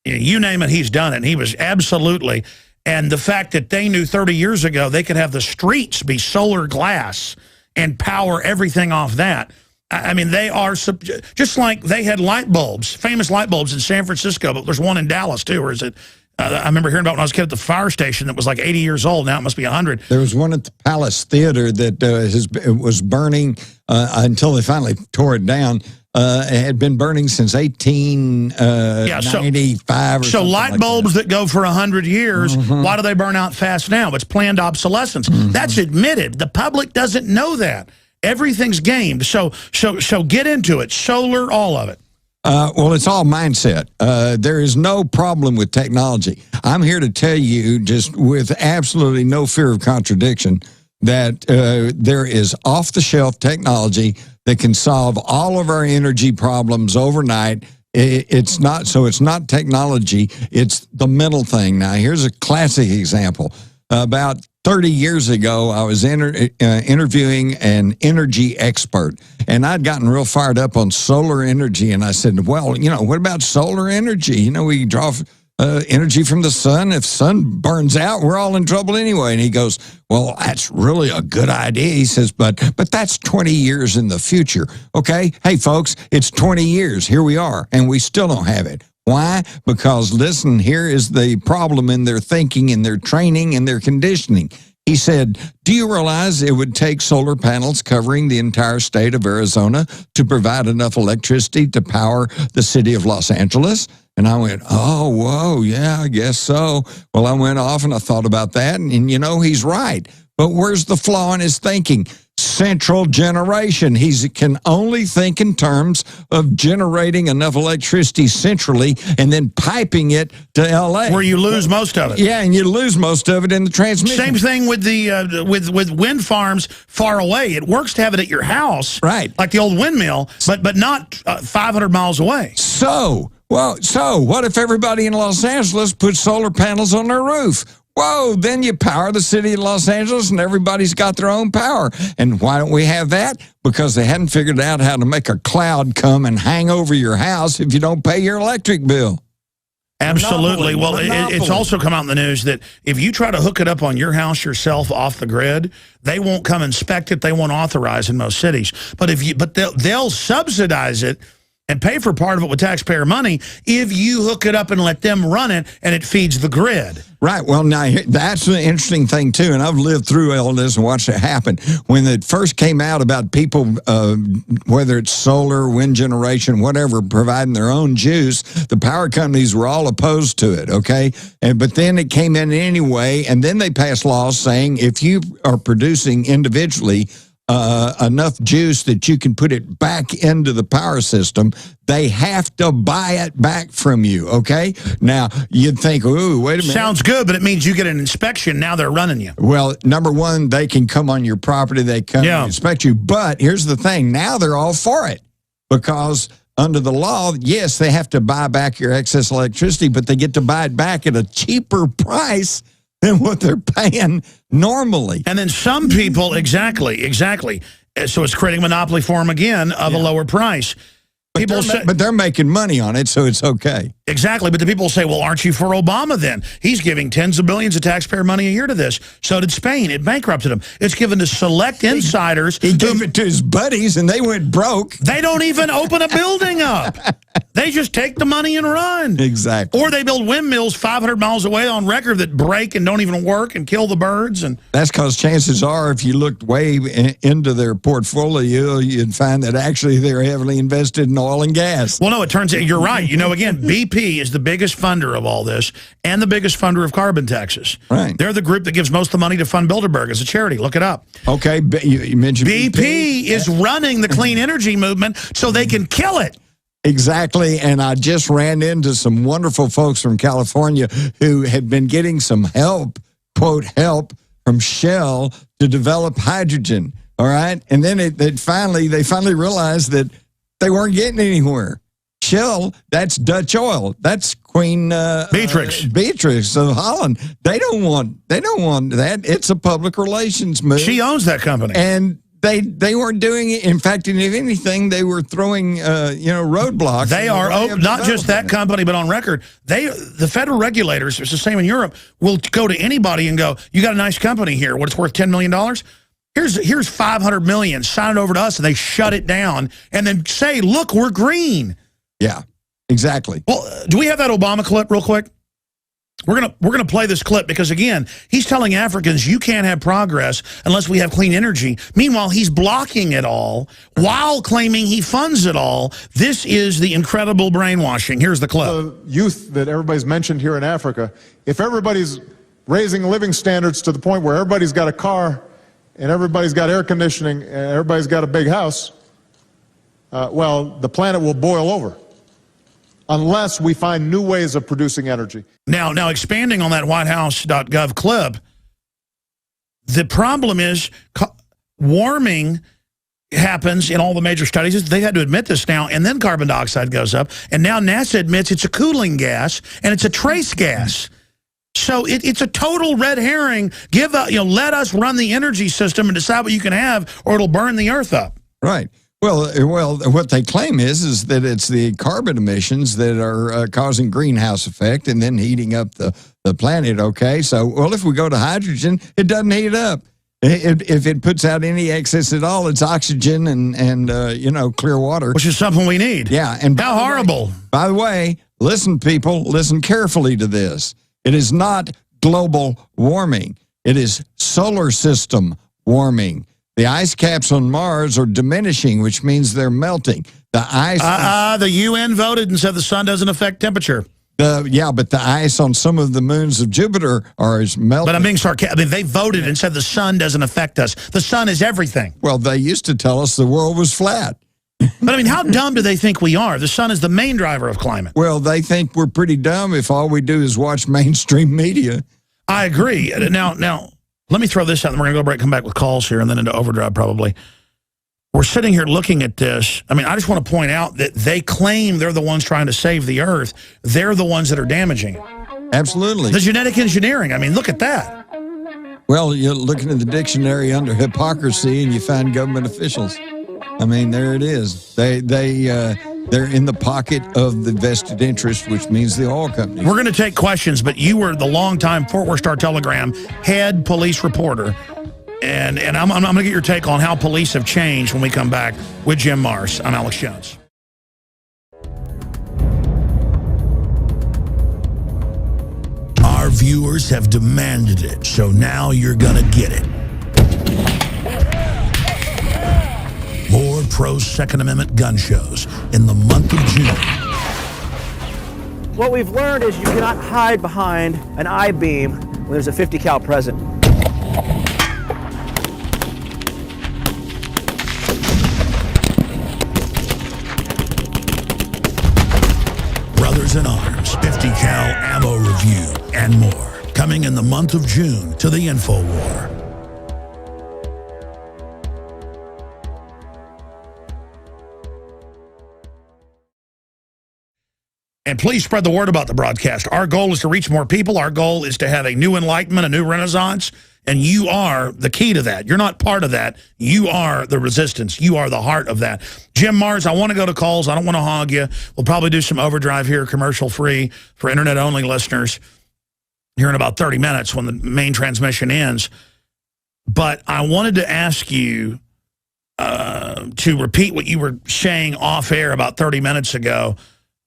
Speaker 1: You name it, he's done it. And he was absolutely, and the fact that they knew 30 years ago they could have the streets be solar glass and power everything off that. I mean, they are, just like they had light bulbs, famous light bulbs in San Francisco, but there's one in Dallas too, or is it, I remember hearing about when I was a kid at the fire station that was like 80 years old, now it must be 100.
Speaker 2: There was one at the Palace Theater that was burning until they finally tore it down. It had been burning since 1895 or
Speaker 1: so
Speaker 2: something
Speaker 1: light
Speaker 2: like
Speaker 1: bulbs
Speaker 2: that
Speaker 1: go for 100 years, why do they burn out fast now? It's planned obsolescence. That's admitted. The public doesn't know that. Everything's gamed. So get into it. Solar, all of it.
Speaker 2: Well, it's all mindset. There is no problem with technology. I'm here to tell you, just with absolutely no fear of contradiction, that there is off-the-shelf technology that can solve all of our energy problems overnight. It's not technology, it's the mental thing. Now, here's a classic example. About 30 years ago, I was interviewing an energy expert, and I'd gotten real fired up on solar energy, and I said, well, what about solar energy? We draw energy from the sun. If sun burns out, we're all in trouble anyway. And he goes, well, that's really a good idea. He says, but that's 20 years in the future. Okay, hey, folks, it's 20 years. Here we are, and we still don't have it. Why? Because, listen, here is the problem in their thinking, in their training, in their conditioning. He said, do you realize it would take solar panels covering the entire state of Arizona to provide enough electricity to power the city of Los Angeles? And I went, oh, whoa, yeah, I guess so. Well, I went off and I thought about that, and he's right. But where's the flaw in his thinking? Central generation. He can only think in terms of generating enough electricity centrally and then piping it to L.A.
Speaker 1: Where you lose most of it.
Speaker 2: Yeah, and you lose most of it in the transmission.
Speaker 1: Same thing with the with wind farms far away. It works to have it at your house,
Speaker 2: right?
Speaker 1: Like the old windmill, but not 500 miles away.
Speaker 2: So what if everybody in Los Angeles put solar panels on their roof? Whoa, then you power the city of Los Angeles and everybody's got their own power. And why don't we have that? Because they hadn't figured out how to make a cloud come and hang over your house if you don't pay your electric bill.
Speaker 1: Absolutely. Well, it's also come out in the news that if you try to hook it up on your house yourself off the grid, they won't come inspect it. They won't authorize in most cities. But they'll subsidize it and pay for part of it with taxpayer money if you hook it up and let them run it and it feeds the grid.
Speaker 2: Right. Well, now, that's the interesting thing, too, and I've lived through all this and watched it happen. When it first came out about people, whether it's solar, wind generation, whatever, providing their own juice, the power companies were all opposed to it, okay? But then it came in anyway, and then they passed laws saying if you are producing individually enough juice that you can put it back into the power system, they have to buy it back from you, okay? Now, you'd think, ooh, wait a minute.
Speaker 1: Sounds good, but it means you get an inspection. Now they're running you.
Speaker 2: Well, number one, they can come on your property. They come and inspect you. But here's the thing. Now they're all for it because under the law, yes, they have to buy back your excess electricity, but they get to buy it back at a cheaper price than what they're paying normally.
Speaker 1: And then some people, exactly. So it's creating a monopoly for them again of a lower price.
Speaker 2: But they're making money on it, so it's okay.
Speaker 1: Exactly, but the people say, well, aren't you for Obama then? He's giving tens of billions of taxpayer money a year to this. So did Spain. It bankrupted him. It's given to select insiders.
Speaker 2: He gave it to his buddies, and they went broke.
Speaker 1: They don't even open a building up. They just take the money and run.
Speaker 2: Exactly.
Speaker 1: Or they build windmills 500 miles away on record that break and don't even work and kill the birds. And
Speaker 2: that's because chances are, if you looked way into their portfolio, you'd find that actually they're heavily invested in oil and gas.
Speaker 1: Well, no, it turns out you're right. You know, again, BP is the biggest funder of all this and the biggest funder of carbon taxes.
Speaker 2: Right.
Speaker 1: They're the group that gives most of the money to fund Bilderberg as a charity. Look it up.
Speaker 2: Okay, you mentioned
Speaker 1: BP is running the clean energy movement so they can kill it.
Speaker 2: Exactly, and I just ran into some wonderful folks from California who had been getting some help, quote, help from Shell to develop hydrogen, all right? And then they finally realized that they weren't getting anywhere. Shell, that's Dutch oil. That's Queen Beatrix of Holland. They don't want that. It's a public relations move.
Speaker 1: She owns that company.
Speaker 2: And they weren't doing it. In fact, if anything, they were throwing roadblocks.
Speaker 1: They are not just that company, but on record, the federal regulators, it's the same in Europe, will go to anybody and go, you got a nice company here. What, it's worth $10 million? Here's $500 million. Sign it over to us, and they shut it down and then say, look, we're green.
Speaker 2: Yeah, exactly.
Speaker 1: Well, do we have that Obama clip real quick? We're gonna play this clip because, again, he's telling Africans you can't have progress unless we have clean energy. Meanwhile, he's blocking it all while claiming he funds it all. This is the incredible brainwashing. Here's the clip.
Speaker 9: The youth that everybody's mentioned here in Africa, if everybody's raising living standards to the point where everybody's got a car and everybody's got air conditioning and everybody's got a big house, well, the planet will boil over unless we find new ways of producing energy.
Speaker 1: Now expanding on that whitehouse.gov clip, the problem is warming happens in all the major studies. They've had to admit this now, and then carbon dioxide goes up, and now NASA admits it's a cooling gas, and it's a trace gas. So it's a total red herring. Let us run the energy system and decide what you can have, or it'll burn the earth up.
Speaker 2: Right. Well, what they claim is that it's the carbon emissions that are causing greenhouse effect and then heating up the planet, okay? So, well, if we go to hydrogen, it doesn't heat up. If it puts out any excess at all, it's oxygen and clear water.
Speaker 1: Which is something we need.
Speaker 2: Yeah. And
Speaker 1: how horrible.
Speaker 2: By the way, listen, people, listen carefully to this. It is not global warming. It is solar system warming. The ice caps on Mars are diminishing, which means they're melting. The ice.
Speaker 1: The UN voted and said the sun doesn't affect temperature.
Speaker 2: But the ice on some of the moons of Jupiter is melting.
Speaker 1: But I'm being sarcastic. I mean, they voted and said the sun doesn't affect us. The sun is everything.
Speaker 2: Well, they used to tell us the world was flat.
Speaker 1: But I mean, how dumb do they think we are? The sun is the main driver of climate.
Speaker 2: Well, they think we're pretty dumb if all we do is watch mainstream media.
Speaker 1: I agree. Now. Let me throw this out, and we're going to go break, come back with calls here, and then into overdrive probably. We're sitting here looking at this. I mean, I just want to point out that they claim they're the ones trying to save the earth. They're the ones that are damaging it.
Speaker 2: Absolutely.
Speaker 1: The genetic engineering. I mean, look at that.
Speaker 2: Well, you're looking in the dictionary under hypocrisy, and you find government officials. I mean, there it is. They're in the pocket of the vested interest, which means the oil companies.
Speaker 1: We're going to take questions, but you were the longtime Fort Worth Star-Telegram head police reporter, and I'm going to get your take on how police have changed when we come back with Jim Marrs. I'm Alex Jones. Our viewers have demanded it, so now you're going to get it. More pro-Second Amendment gun shows in the month of June.
Speaker 10: What we've learned is you cannot hide behind an I-beam when there's a 50 cal present.
Speaker 1: Brothers in Arms, 50 cal ammo review, and more. Coming in the month of June to the InfoWar. And please spread the word about the broadcast. Our goal is to reach more people. Our goal is to have a new enlightenment, a new renaissance, And you are the key to that. You're not part of that. You are the resistance. You are the heart of that. Jim Mars, I want to go to calls. I don't want to hog you. We'll probably do some overdrive here, commercial-free, for internet-only listeners here in about 30 minutes when the main transmission ends. But I wanted to ask you to repeat what you were saying off-air about 30 minutes ago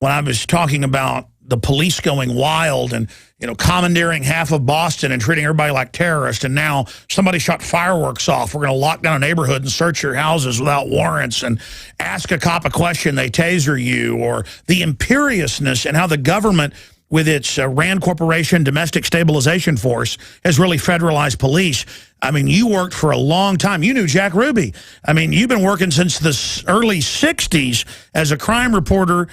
Speaker 1: when I was talking about the police going wild and, you know, commandeering half of Boston and treating everybody like terrorists. And now somebody shot fireworks off. We're going to lock down a neighborhood and search your houses without warrants and ask a cop a question, they taser you. Or the imperiousness and how the government, with its RAND Corporation Domestic Stabilization Force, has really federalized police. I mean, you worked for a long time. You knew Jack Ruby. I mean, you've been working since the early 60s as a crime reporter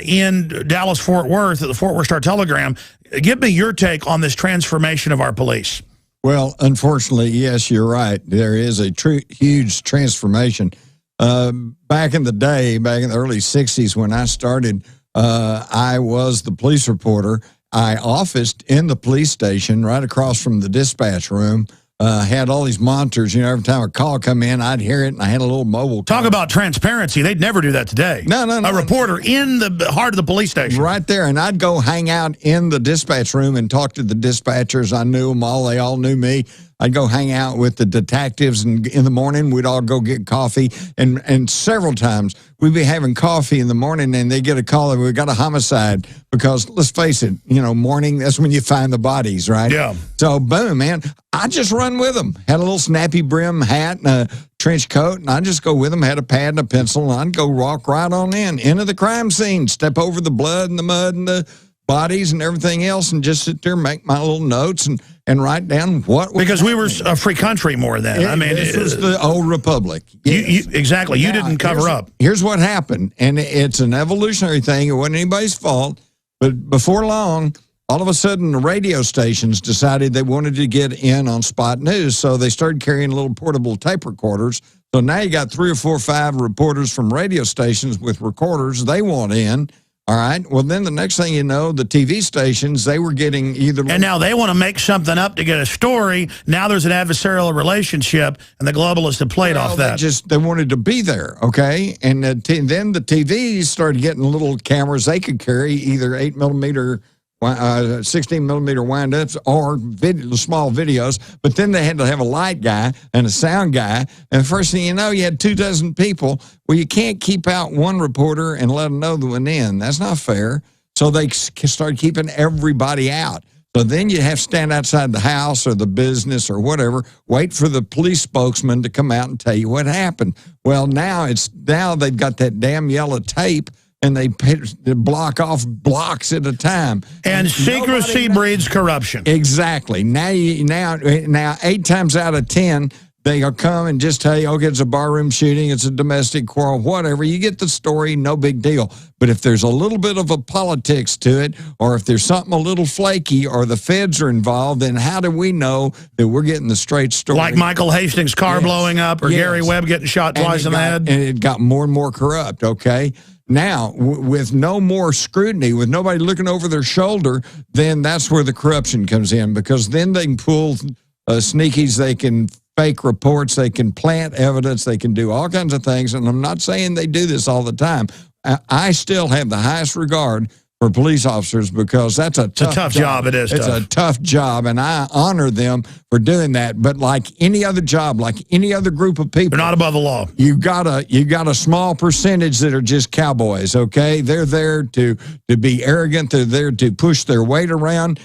Speaker 1: in Dallas-Fort Worth at the Fort Worth Star-Telegram. Give me your take on this transformation of our police.
Speaker 2: Well, unfortunately, yes, you're right. There is a huge transformation. Back in the day, back in the early 60s when I started, I was the police reporter. I officed in the police station right across from the dispatch room. Had all these monitors. You know, every time a call come in, I'd hear it, and I had a little mobile call.
Speaker 1: Talk about transparency. They'd never do that today.
Speaker 2: No.
Speaker 1: A reporter in the heart of the police station.
Speaker 2: Right there, and I'd go hang out in the dispatch room and talk to the dispatchers. I knew them all. They all knew me. I'd go hang out with the detectives, and in the morning, we'd all go get coffee. And several times, we'd be having coffee in the morning, and they get a call that we got a homicide. Because, let's face it, you know, morning, that's when you find the bodies, right?
Speaker 1: Yeah.
Speaker 2: So, boom, man, I just run with them. Had a little snappy brim hat and a trench coat, and I'd just go with them, had a pad and a pencil, and I'd go walk right on into the crime scene, step over the blood and the mud and the bodies and everything else, and just sit there, make my little notes and write down what was
Speaker 1: because we were a free country more then. I mean,
Speaker 2: this was the old republic.
Speaker 1: Yes. Exactly. You didn't cover up.
Speaker 2: Here's what happened, and it's an evolutionary thing. It wasn't anybody's fault, but before long, all of a sudden, the radio stations decided they wanted to get in on spot news, so they started carrying little portable tape recorders. So now you got 3 or 4 or 5 reporters from radio stations with recorders. They want in. All right. Well, then the next thing you know, the TV stations, they were getting either.
Speaker 1: And now they want to make something up to get a story. Now there's an adversarial relationship, and the globalists have played off that.
Speaker 2: They wanted to be there, okay? And then the TVs started getting little cameras they could carry, either 8mm, 16mm wind-ups or small videos, but then they had to have a light guy and a sound guy, and the first thing you know, you had 24 people. Well, you can't keep out one reporter and let them know the one in. That's not fair. So they started keeping everybody out. So then you have to stand outside the house or the business or whatever, wait for the police spokesman to come out and tell you what happened. Well, now they've got that damn yellow tape, and they block off blocks at a time.
Speaker 1: And secrecy breeds corruption.
Speaker 2: Exactly. Now 8 times out of 10, they'll come and just tell you, okay, it's a barroom shooting, it's a domestic quarrel, whatever. You get the story, no big deal. But if there's a little bit of a politics to it, or if there's something a little flaky, or the feds are involved, then how do we know that we're getting the straight story?
Speaker 1: Like Michael Hastings' car blowing up, or Gary Webb getting shot twice in the head.
Speaker 2: And it got more and more corrupt, okay? Now, with no more scrutiny, with nobody looking over their shoulder, then that's where the corruption comes in, because then they can pull sneakies, they can fake reports, they can plant evidence, they can do all kinds of things, and I'm not saying they do this all the time. I still have the highest regard for police officers because that's a tough
Speaker 1: job. It is
Speaker 2: It's a tough job, and I honor them for doing that. But like any other job, like any other group of people,
Speaker 1: they're not above the law.
Speaker 2: You got a small percentage that are just cowboys, okay? They're there to be arrogant. They're there to push their weight around.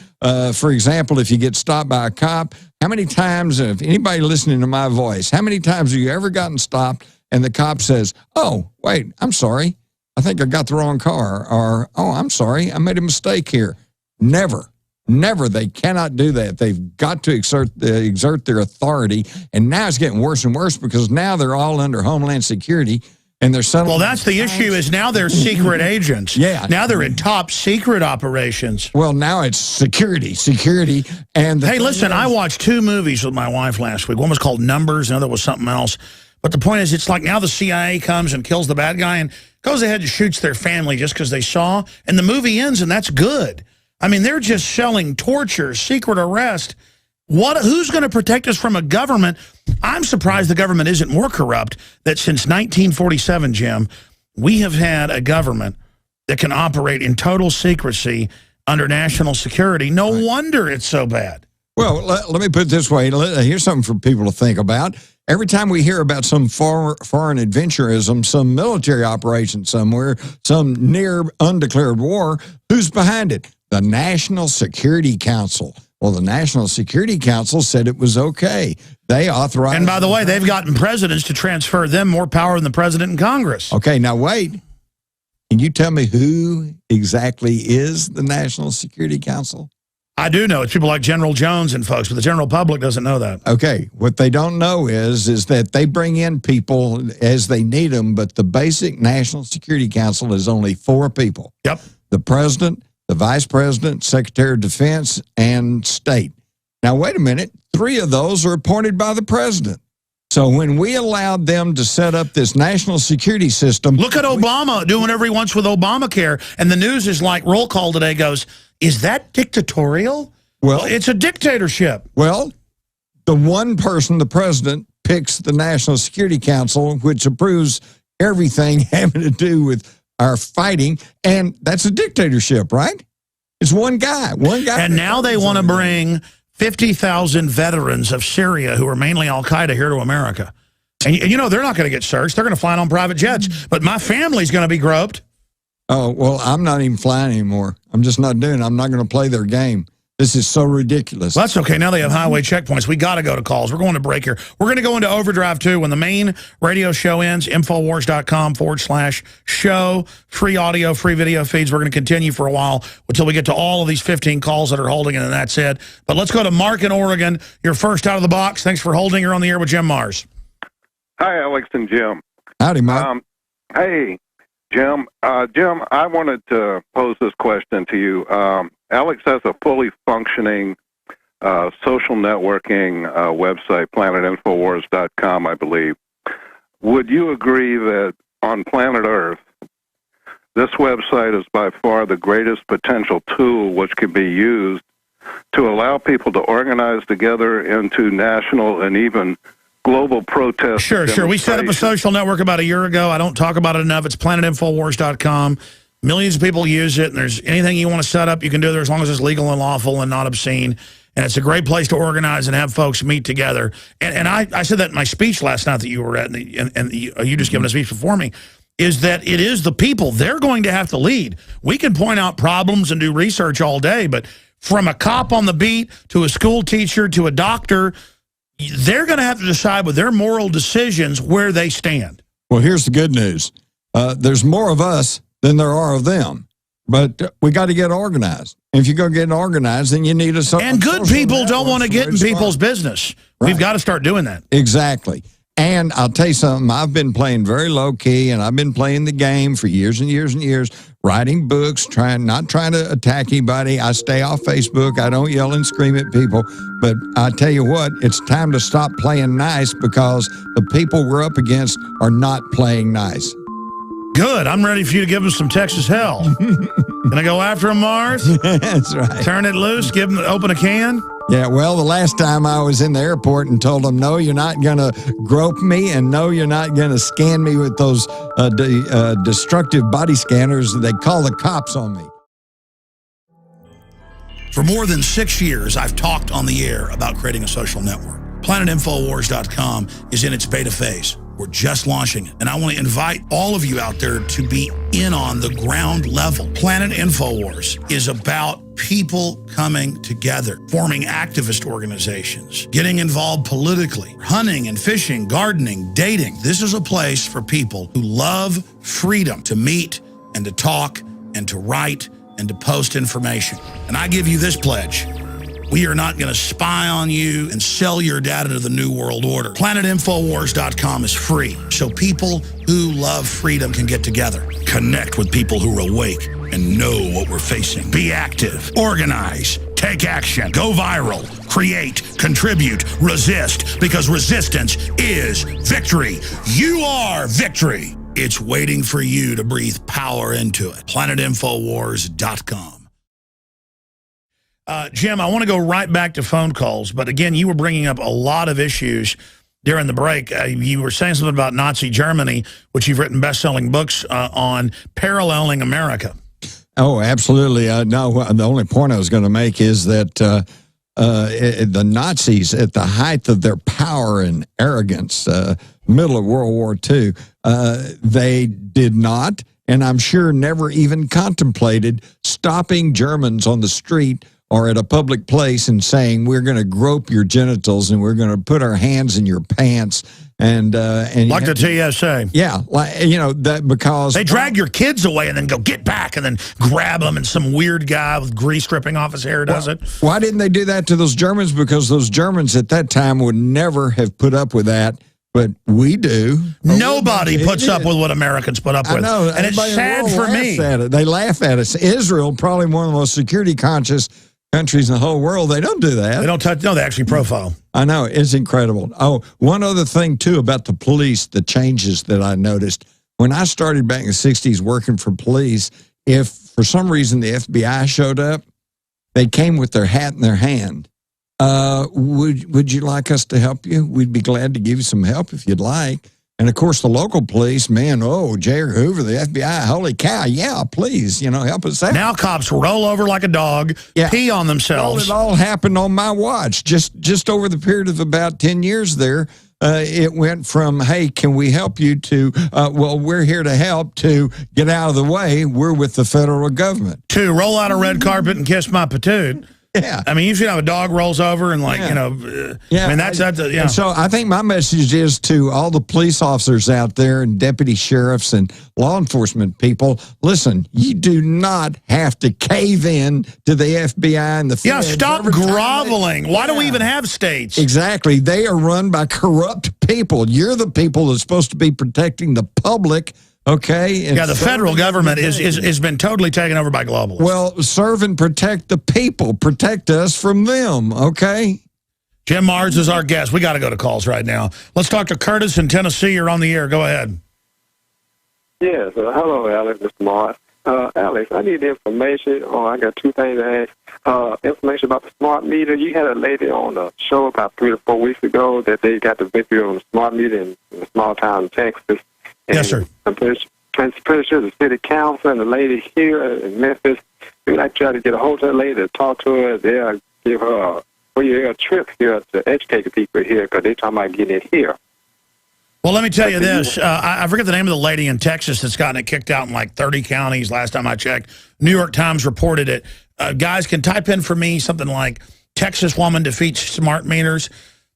Speaker 2: For example, if you get stopped by a cop, how many times, if anybody listening to my voice, how many times have you ever gotten stopped and the cop says, "Oh, wait, I'm sorry. I think I got the wrong car," or, "Oh, I'm sorry, I made a mistake here"? Never. They cannot do that. They've got to exert their authority, and now it's getting worse and worse because now they're all under Homeland Security, and they're suddenly...
Speaker 1: Well, that's the issue is now they're secret agents.
Speaker 2: Yeah.
Speaker 1: Now they're in top secret operations.
Speaker 2: Well, now it's security. And
Speaker 1: hey, listen, I watched 2 movies with my wife last week. One was called Numbers, another was something else. But the point is, it's like now the CIA comes and kills the bad guy and goes ahead and shoots their family just because they saw. And the movie ends, and that's good. I mean, they're just selling torture, secret arrest. Who's going to protect us from a government? I'm surprised the government isn't more corrupt, that since 1947, Jim, we have had a government that can operate in total secrecy under national security. No wonder it's so bad.
Speaker 2: Well, let me put it this way. Here's something for people to think about. Every time we hear about some foreign adventurism, some military operation somewhere, some near undeclared war, who's behind it? The National Security Council. Well, the National Security Council said it was okay. They authorized...
Speaker 1: And by the way, they've gotten presidents to transfer them more power than the president and Congress.
Speaker 2: Okay, now wait. Can you tell me who exactly is the National Security Council?
Speaker 1: I do know. It's people like General Jones and folks, but the general public doesn't know that.
Speaker 2: Okay, what they don't know is that they bring in people as they need them, but the basic National Security Council is only 4 people.
Speaker 1: Yep.
Speaker 2: The president, the vice president, secretary of defense, and state. Now, wait a minute. 3 of those are appointed by the president. So when we allowed them to set up this national security system...
Speaker 1: Look at Obama doing whatever he wants with Obamacare. And the news is like, roll call today goes, is that dictatorial? Well, it's a dictatorship.
Speaker 2: Well, the one person, the president, picks the National Security Council, which approves everything having to do with our fighting, and that's a dictatorship, right? It's one guy.
Speaker 1: And now they want to bring 50,000 veterans of Syria who are mainly al-Qaeda here to America. And you know, they're not going to get searched. They're going to fly on private jets. But my family's going to be groped.
Speaker 2: Oh, well, I'm not even flying anymore. I'm just not doing it. I'm not going to play their game. This is so ridiculous.
Speaker 1: Well, that's okay. Now they have highway checkpoints. We got to go to calls. We're going to break here. We're going to go into overdrive, too. When the main radio show ends, Infowars.com/show. Free audio, free video feeds. We're going to continue for a while until we get to all of these 15 calls that are holding, and then that's it. But let's go to Mark in Oregon. You're first out of the box. Thanks for holding. You're on the air with Jim Mars.
Speaker 11: Hi, Alex and Jim.
Speaker 2: Howdy, Mark.
Speaker 11: Hey, Jim. Jim, I wanted to pose this question to you. Alex has a fully functioning social networking website, planetinfowars.com, I believe. Would you agree that on planet Earth, this website is by far the greatest potential tool which can be used to allow people to organize together into national and even global protests?
Speaker 1: Sure. We set up a social network about a year ago. I don't talk about it enough. It's planetinfowars.com. Millions of people use it, and there's anything you want to set up, you can do there as long as it's legal and lawful and not obscene. And it's a great place to organize and have folks meet together. And I said that in my speech last night that you were at, and you just given a speech before me, is that it is the people. They're going to have to lead. We can point out problems and do research all day, but from a cop on the beat to a school teacher to a doctor, they're going to have to decide with their moral decisions where they stand.
Speaker 2: Well, here's the good news. There's more of us than there are of them. But we got to get organized. If you're going to get organized, then you need a social.
Speaker 1: And good people don't want to get in people's business. Right. We've got to start doing that.
Speaker 2: Exactly. And I'll tell you something, I've been playing very low key, and I've been playing the game for years and years and years, writing books, not trying to attack anybody. I stay off Facebook. I don't yell and scream at people. But I tell you what, it's time to stop playing nice because the people we're up against are not playing nice.
Speaker 1: Good. I'm ready for you to give them some Texas hell. Can I go after them, Mars?
Speaker 2: That's right.
Speaker 1: Turn it loose, open a can?
Speaker 2: Yeah, well, the last time I was in the airport and told them, no, you're not going to grope me, and no, you're not going to scan me with those destructive body scanners. They call the cops on me.
Speaker 1: For more than 6 years, I've talked on the air about creating a social network. PlanetInfoWars.com is in its beta phase. We're just launching it. And I want to invite all of you out there to be in on the ground level. Planet InfoWars is about people coming together, forming activist organizations, getting involved politically, hunting and fishing, gardening, dating. This is a place for people who love freedom to meet and to talk and to write and to post information. And I give you this pledge. We are not going to spy on you and sell your data to the New World Order. PlanetInfoWars.com is free, so people who love freedom can get together, connect with people who are awake and know what we're facing. Be active, organize, take action, go viral, create, contribute, resist, because resistance is victory. You are victory. It's waiting for you to breathe power into it. PlanetInfoWars.com. Jim, I want to go right back to phone calls. But again, you were bringing up a lot of issues during the break. You were saying something about Nazi Germany, which you've written best-selling books on, paralleling America.
Speaker 2: Oh, absolutely. No, the only point I was going to make is that the Nazis, at the height of their power and arrogance, middle of World War II, they did not, and I'm sure never even contemplated, stopping Germans on the street or at a public place and saying, we're going to grope your genitals and we're going to put our hands in your pants. And
Speaker 1: like the TSA.
Speaker 2: Yeah, like, you know, that because
Speaker 1: they drag your kids away and then go get back and then grab them, and some weird guy with grease dripping off his hair does it.
Speaker 2: Why didn't they do that to those Germans? Because those Germans at that time would never have put up with that. But we do.
Speaker 1: Nobody puts up with what Americans put up with.
Speaker 2: I know.
Speaker 1: And it's sad for me.
Speaker 2: They laugh at us. Israel, probably one of the most security conscious countries in the whole world, they don't do that.
Speaker 1: They don't touch. No, they actually profile.
Speaker 2: I know. It's incredible. Oh, one other thing, too, about the police, the changes that I noticed. When I started back in the 60s working for police, if for some reason the FBI showed up, they came with their hat in their hand. Would you like us to help you? We'd be glad to give you some help if you'd like. And, of course, the local police, man, J. Hoover, the FBI, holy cow, yeah, please, you know, help us out.
Speaker 1: Now cops roll over like a dog, pee on themselves.
Speaker 2: Well, it all happened on my watch. Just over the period of about 10 years there, it went from, hey, can we help you, to, well, we're here to help, to get out of the way, we're with the federal government.
Speaker 1: To roll out a red carpet and kiss my patoot.
Speaker 2: Yeah.
Speaker 1: I mean, you should have a dog rolls over and, like, you know, I mean, that's yeah.
Speaker 2: And so I think my message is to all the police officers out there and deputy sheriffs and law enforcement people, listen, you do not have to cave in to the FBI and the feds.
Speaker 1: Yeah, stop groveling. Why do we even have states?
Speaker 2: Exactly. They are run by corrupt people. You're the people that's supposed to be protecting the public. Okay.
Speaker 1: Yeah, the federal government has been totally taken over by globalists.
Speaker 2: Well, serve and protect the people. Protect us from them, okay?
Speaker 1: Jim Marrs is our guest. We got to go to calls right now. Let's talk to Curtis in Tennessee. You're on the air. Go ahead.
Speaker 12: Yes. Hello, Alex. Mr. Marrs. Alex, I need information. I got two things to ask. Information about the smart meter. You had a lady on the show about 3 to 4 weeks ago that they got the victory on the smart meter in a small town in Texas. And
Speaker 1: yes, sir.
Speaker 12: I'm pretty sure the city council and the lady here in Memphis, we like try to get a hold of that lady to talk to her. They'll give her a trip here to educate the people here, because they're talking about getting it here.
Speaker 1: Well, let me tell you this. I forget the name of the lady in Texas that's gotten it kicked out in like 30 counties last time I checked. New York Times reported it. Guys can type in for me something like Texas woman defeats smart meters.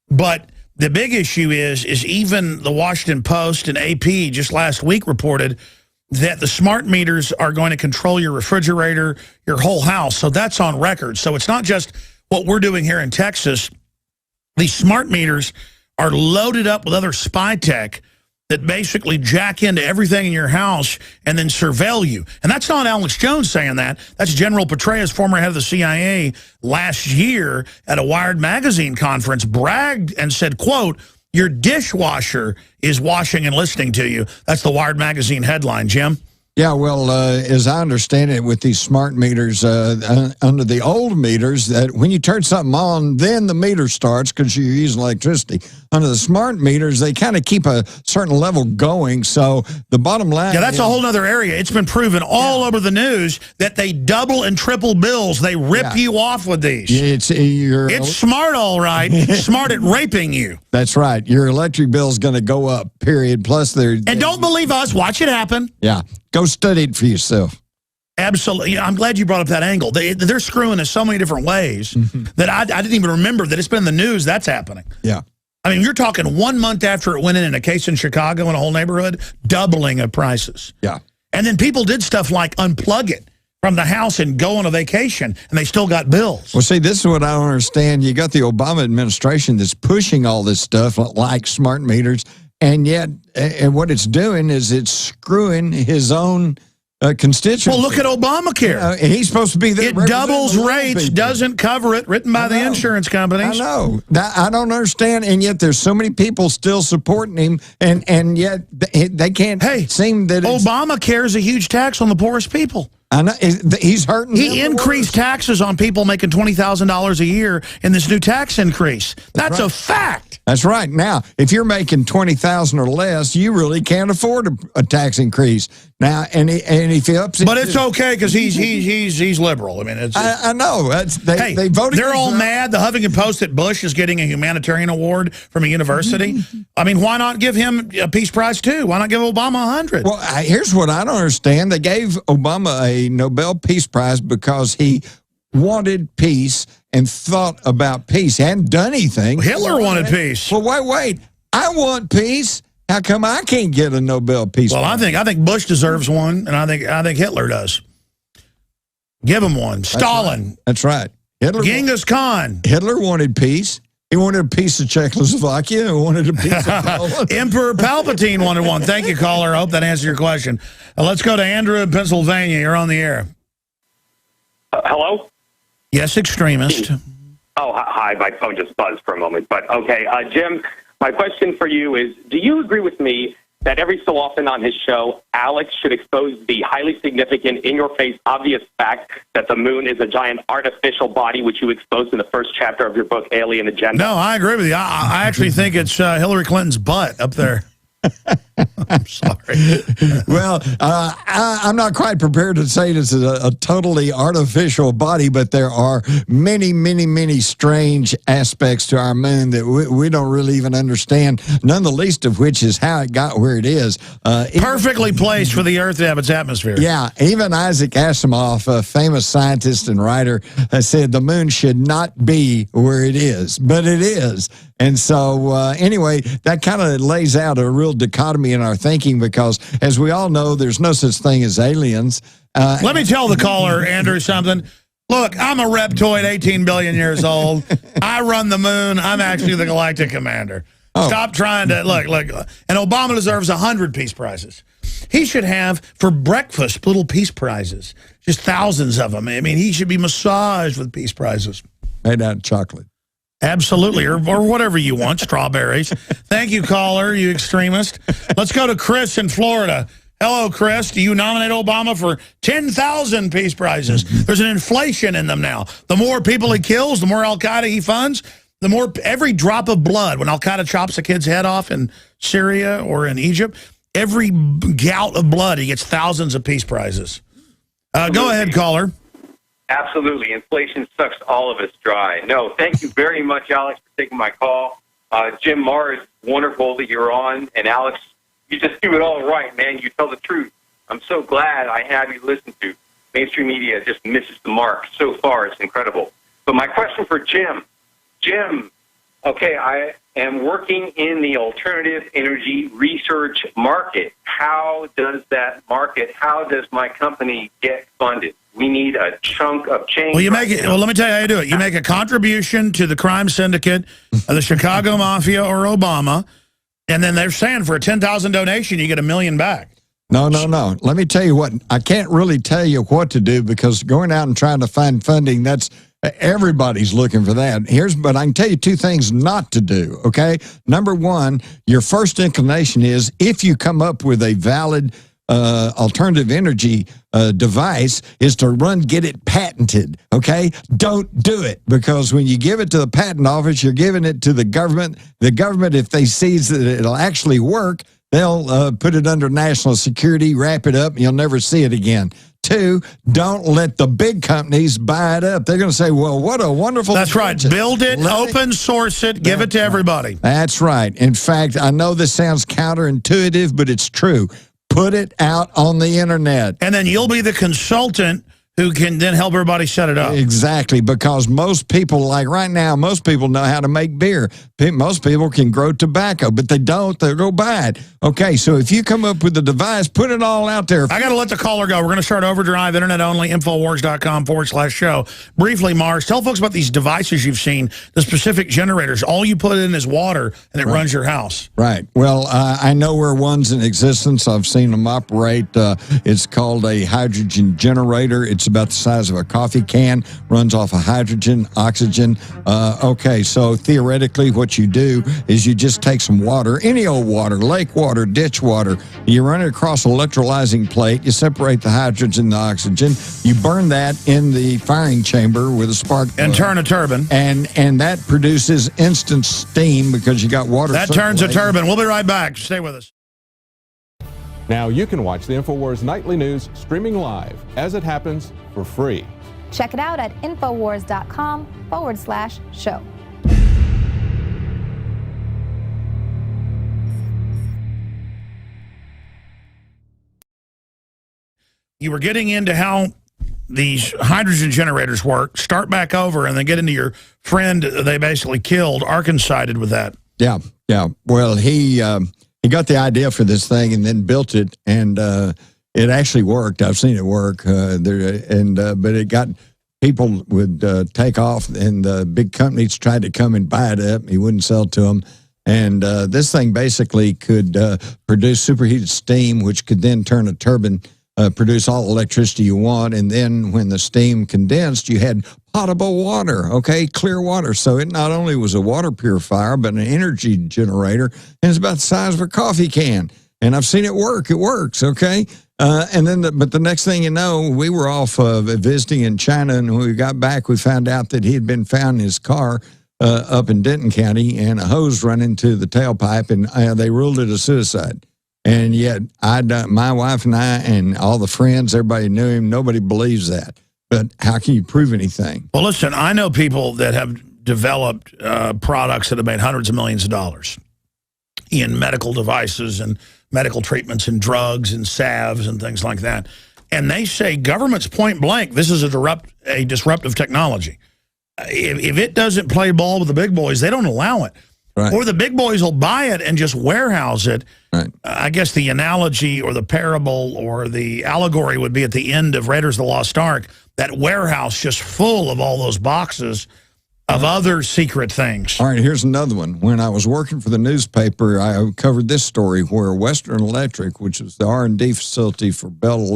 Speaker 1: But the big issue is even the Washington Post and AP just last week reported that the smart meters are going to control your refrigerator, your whole house. So that's on record. So it's not just what we're doing here in Texas. These smart meters are loaded up with other spy tech that basically jack into everything in your house and then surveil you. And that's not Alex Jones saying that. That's General Petraeus, former head of the CIA, last year at a Wired magazine conference, bragged and said, quote, your dishwasher is washing and listening to you. That's the Wired magazine headline, Jim.
Speaker 2: Yeah, well, as I understand it, with these smart meters, under the old meters, that when you turn something on, then the meter starts because you're using electricity. Under the smart meters, they kind of keep a certain level going. So the bottom line,
Speaker 1: yeah, that's a whole other area. It's been proven all over the news that they double and triple bills. They rip you off with these. It's smart, all right. Smart at raping you.
Speaker 2: That's right. Your electric bill is going to go up. Period. Plus, and
Speaker 1: don't believe us. Watch it happen.
Speaker 2: Yeah. Go study it for yourself.
Speaker 1: Absolutely. I'm glad you brought up that angle. They're screwing us so many different ways that I didn't even remember that it's been in the news that's happening.
Speaker 2: Yeah.
Speaker 1: I mean, you're talking 1 month after it went in a case in Chicago in a whole neighborhood, doubling of prices.
Speaker 2: Yeah.
Speaker 1: And then people did stuff like unplug it from the house and go on a vacation, and they still got bills.
Speaker 2: Well, see, this is what I don't understand. You got the Obama administration that's pushing all this stuff like smart meters, and yet, and what it's doing is it's screwing his own constituency.
Speaker 1: Well, look at Obamacare.
Speaker 2: And he's supposed to be there.
Speaker 1: It doubles rates, doesn't cover it, written by the insurance companies.
Speaker 2: I know. I don't understand, and yet there's so many people still supporting him, and yet they can't seem that
Speaker 1: Obamacare is a huge tax on the poorest people.
Speaker 2: I know he's hurting.
Speaker 1: He increased taxes on people making $20,000 a year in this new tax increase. That's a fact.
Speaker 2: That's right. Now, if you're making $20,000 or less, you really can't afford a tax increase. Now, and if he ups it,
Speaker 1: but it's okay because he's liberal. I mean, it's
Speaker 2: I know. They voted.
Speaker 1: They're all mad. The Huffington Post that Bush is getting a humanitarian award from a university. I mean, why not give him a Peace Prize too? Why not give Obama 100?
Speaker 2: Well, here's what I don't understand. They gave Obama a Nobel Peace Prize because he wanted peace and thought about peace. He hadn't done anything.
Speaker 1: Hitler wanted peace.
Speaker 2: Well, wait. I want peace. How come I can't get a Nobel Peace Prize?
Speaker 1: Well, I think Bush deserves one, and I think Hitler does. Give him one. Stalin.
Speaker 2: That's right.
Speaker 1: Genghis Khan.
Speaker 2: Hitler wanted peace. He wanted a piece of Czechoslovakia. He wanted a piece of Poland.
Speaker 1: Emperor Palpatine wanted one. Thank you, caller. I hope that answers your question. Let's go to Andrew in Pennsylvania. You're on the air.
Speaker 13: Hello?
Speaker 1: Yes, extremist.
Speaker 13: Oh, hi. My phone just buzzed for a moment. But, okay, Jim, my question for you is, do you agree with me that every so often on his show, Alex should expose the highly significant, in-your-face, obvious fact that the moon is a giant artificial body, which you exposed in the first chapter of your book, Alien Agenda?
Speaker 1: No, I agree with you. I actually think it's Hillary Clinton's butt up there. I'm sorry.
Speaker 2: Well, I'm not quite prepared to say this is a totally artificial body, but there are many, many, many strange aspects to our moon that we don't really even understand, none the least of which is how it got where it is.
Speaker 1: Perfectly placed for the Earth to have its atmosphere.
Speaker 2: Yeah, even Isaac Asimov, a famous scientist and writer, has said the moon should not be where it is, but it is. And so, anyway, that kind of lays out a real dichotomy in our thinking because, as we all know, there's no such thing as aliens.
Speaker 1: Let me tell the caller, Andrew, something. Look, I'm a reptoid 18 billion years old. I run the moon. I'm actually the galactic commander. Oh. Stop trying to, look. And Obama deserves 100 peace prizes. He should have, for breakfast, little peace prizes. Just thousands of them. I mean, he should be massaged with peace prizes.
Speaker 2: Made out of chocolate.
Speaker 1: Absolutely, or whatever you want, strawberries. Thank you, caller, you extremist. Let's go to Chris in Florida. Hello, Chris. Do you nominate Obama for 10,000 peace prizes? There's an inflation in them now. The more people he kills, the more al-Qaeda he funds, the more every drop of blood. When al-Qaeda chops a kid's head off in Syria or in Egypt, every gout of blood, he gets thousands of peace prizes. Go ahead, caller.
Speaker 13: Absolutely. Inflation sucks all of us dry. No, thank you very much, Alex, for taking my call. Jim Marr is wonderful that you're on. And, Alex, you just do it all right, man. You tell the truth. I'm so glad I have you listen to. Mainstream media just misses the mark so far. It's incredible. But my question for Jim. Jim, okay, I am working in the alternative energy research market. How does that market, how does my company get funded? We need a chunk of change.
Speaker 1: Well, let me tell you how you do it. You make a contribution to the crime syndicate, the Chicago Mafia or Obama, and then they're saying for a $10,000 donation, you get $1 million back.
Speaker 2: No. Let me tell you what. I can't really tell you what to do because going out and trying to find funding, that's everybody's looking for that. But I can tell you two things not to do, okay? Number one, your first inclination is if you come up with a valid alternative energy device is to get it patented, okay? Don't do it because when you give it to the patent office, you're giving it to the government. The government, if they see that it'll actually work, they'll put it under national security, wrap it up, and you'll never see it again. Two, don't let the big companies buy it up. They're going to say, well, what a wonderful
Speaker 1: That's invention. Right. Build it, open source it, give it to everybody.
Speaker 2: That's right. In fact, I know this sounds counterintuitive, but it's true. Put it out on the internet.
Speaker 1: And then you'll be the consultant who can then help everybody set it up.
Speaker 2: Exactly, because most people, like right now, most people know how to make beer. Most people can grow tobacco, but they don't. They'll go buy it. Okay, so if you come up with a device, put it all out there.
Speaker 1: I got to let the caller go. We're going to start Overdrive, internet only, Infowars.com/show. Briefly, Mars, tell folks about these devices you've seen, the specific generators. All you put in is water, and it runs your house.
Speaker 2: Right. Well, I know where one's in existence. I've seen them operate. It's called a hydrogen generator. It's It's about the size of a coffee can, runs off of hydrogen, oxygen. Okay, so theoretically what you do is you just take some water, any old water, lake water, ditch water, you run it across an electrolyzing plate, you separate the hydrogen and the oxygen, you burn that in the firing chamber with a spark plug.
Speaker 1: And turn a turbine.
Speaker 2: And that produces instant steam because you got water.
Speaker 1: That turns a turbine. We'll be right back. Stay with us.
Speaker 8: Now you can watch the InfoWars Nightly News streaming live as it happens for free.
Speaker 4: Check it out at Infowars.com/show.
Speaker 1: You were getting into how these hydrogen generators work, start back over, and then get into your friend they basically killed. Arkin sided with that.
Speaker 2: Yeah. Well, he got the idea for this thing and then built it, and it actually worked. I've seen it work. But it got people would take off, and the big companies tried to come and buy it up. He wouldn't sell to them. And this thing basically could produce superheated steam, which could then turn a turbine, produce all the electricity you want. And then when the steam condensed, you had potable water, okay, clear water. So it not only was a water purifier, but an energy generator. And it's about the size of a coffee can. And I've seen it work. It works, okay? And then, but the next thing you know, we were off visiting in China, and when we got back, we found out that he had been found in his car up in Denton County, and a hose run into the tailpipe, and they ruled it a suicide. And yet, my wife and I and all the friends, everybody knew him. Nobody believes that. But how can you prove anything?
Speaker 1: Well, listen, I know people that have developed products that have made hundreds of millions of dollars in medical devices and medical treatments and drugs and salves and things like that. And they say government's point blank, this is a disruptive technology. If it doesn't play ball with the big boys, they don't allow it.
Speaker 2: Right.
Speaker 1: Or the big boys will buy it and just warehouse it.
Speaker 2: Right.
Speaker 1: I guess the analogy or the parable or the allegory would be at the end of Raiders of the Lost Ark, that warehouse just full of all those boxes of other secret things.
Speaker 2: All right, here's another one. When I was working for the newspaper, I covered this story where Western Electric, which was the R&D facility for Bell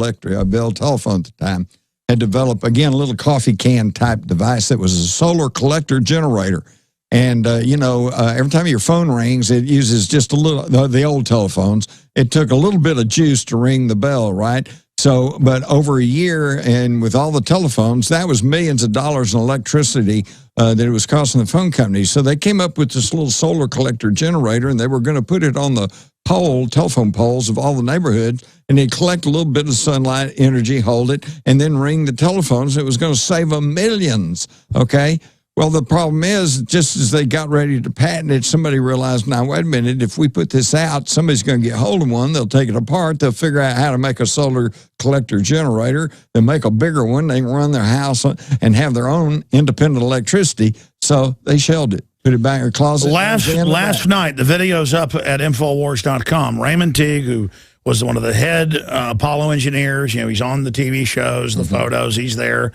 Speaker 2: Telephone at the time, had developed, again, a little coffee can type device that was a solar collector generator. And, every time your phone rings, it uses just a little, the old telephones, it took a little bit of juice to ring the bell, right? So, but over a year, and with all the telephones, that was millions of dollars in electricity that it was costing the phone companies. So they came up with this little solar collector generator, and they were going to put it on the telephone poles of all the neighborhoods, and they'd collect a little bit of sunlight energy, hold it, and then ring the telephones. It was going to save them millions, okay? Well, the problem is, just as they got ready to patent it, somebody realized, now, wait a minute, if we put this out, somebody's going to get hold of one, they'll take it apart, they'll figure out how to make a solar collector generator, they'll make a bigger one, they can run their house and have their own independent electricity, so they shelved it. Put it back in your closet.
Speaker 1: Last night, the video's up at Infowars.com. Raymond Teague, who was one of the head Apollo engineers, he's on the TV shows, the photos, he's there.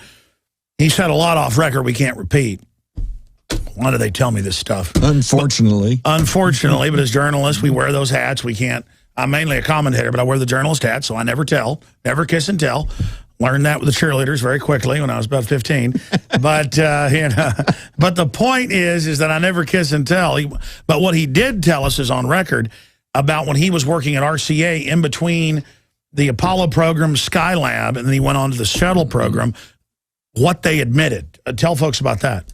Speaker 1: He said a lot off record we can't repeat. Why do they tell me this stuff?
Speaker 2: Unfortunately.
Speaker 1: Unfortunately, but as journalists, we wear those hats. We can't. I'm mainly a commentator, but I wear the journalist hat, so I never tell, never kiss and tell. Learned that with the cheerleaders very quickly when I was about 15. But but the point is that I never kiss and tell. But what he did tell us is on record about when he was working at RCA in between the Apollo program, Skylab, and then he went on to the shuttle program. What they admitted. Tell folks about that.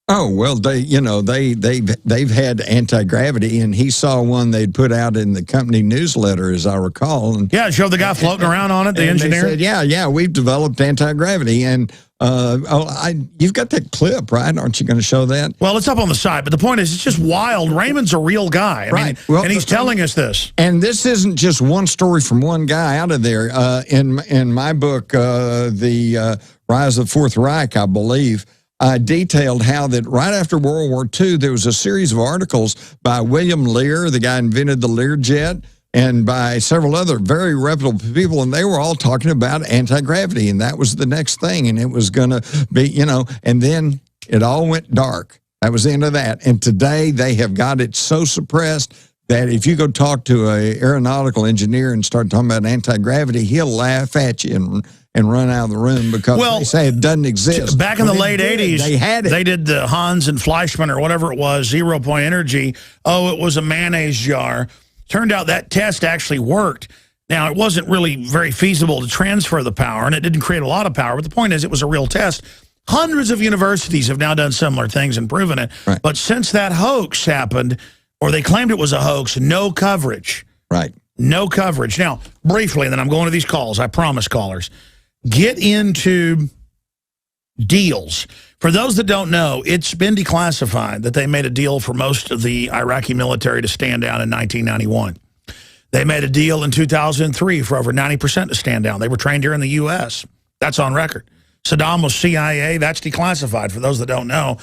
Speaker 2: Oh, well, they've had anti-gravity, and he saw one they'd put out in the company newsletter, as I recall. And,
Speaker 1: yeah, it showed the guy floating around on it, the engineer.
Speaker 2: They said, yeah, we've developed anti-gravity. And you've got that clip, right? Aren't you going to show that?
Speaker 1: Well, it's up on the side, but the point is, it's just wild. Raymond's a real guy. I mean, well, and he's telling us this.
Speaker 2: And this isn't just one story from one guy out of there. In my book, The Rise of the Fourth Reich, I believe, I detailed how that right after World War II, there was a series of articles by William Lear, the guy who invented the Learjet, and by several other very reputable people, and they were all talking about anti-gravity, and that was the next thing, and it was going to be, and then it all went dark. That was the end of that. And today they have got it so suppressed that if you go talk to an aeronautical engineer and start talking about anti-gravity, he'll laugh at you and run out of the room because they say it doesn't exist.
Speaker 1: Back in the late 80s,
Speaker 2: they had it.
Speaker 1: They did the Hans and Fleischmann or whatever it was, 0-point energy. Oh, it was a mayonnaise jar. Turned out that test actually worked. Now, it wasn't really very feasible to transfer the power, and it didn't create a lot of power. But the point is, it was a real test. Hundreds of universities have now done similar things and proven it.
Speaker 2: Right.
Speaker 1: But since that hoax happened, or they claimed it was a hoax, no coverage.
Speaker 2: Right.
Speaker 1: No coverage. Now, briefly, and then I'm going to these calls. I promise, callers. Get into deals. For those that don't know, it's been declassified that they made a deal for most of the Iraqi military to stand down in 1991. They made a deal in 2003 for over 90% to stand down. They were trained here in the U.S. That's on record. Saddam was CIA. That's declassified for those that don't know.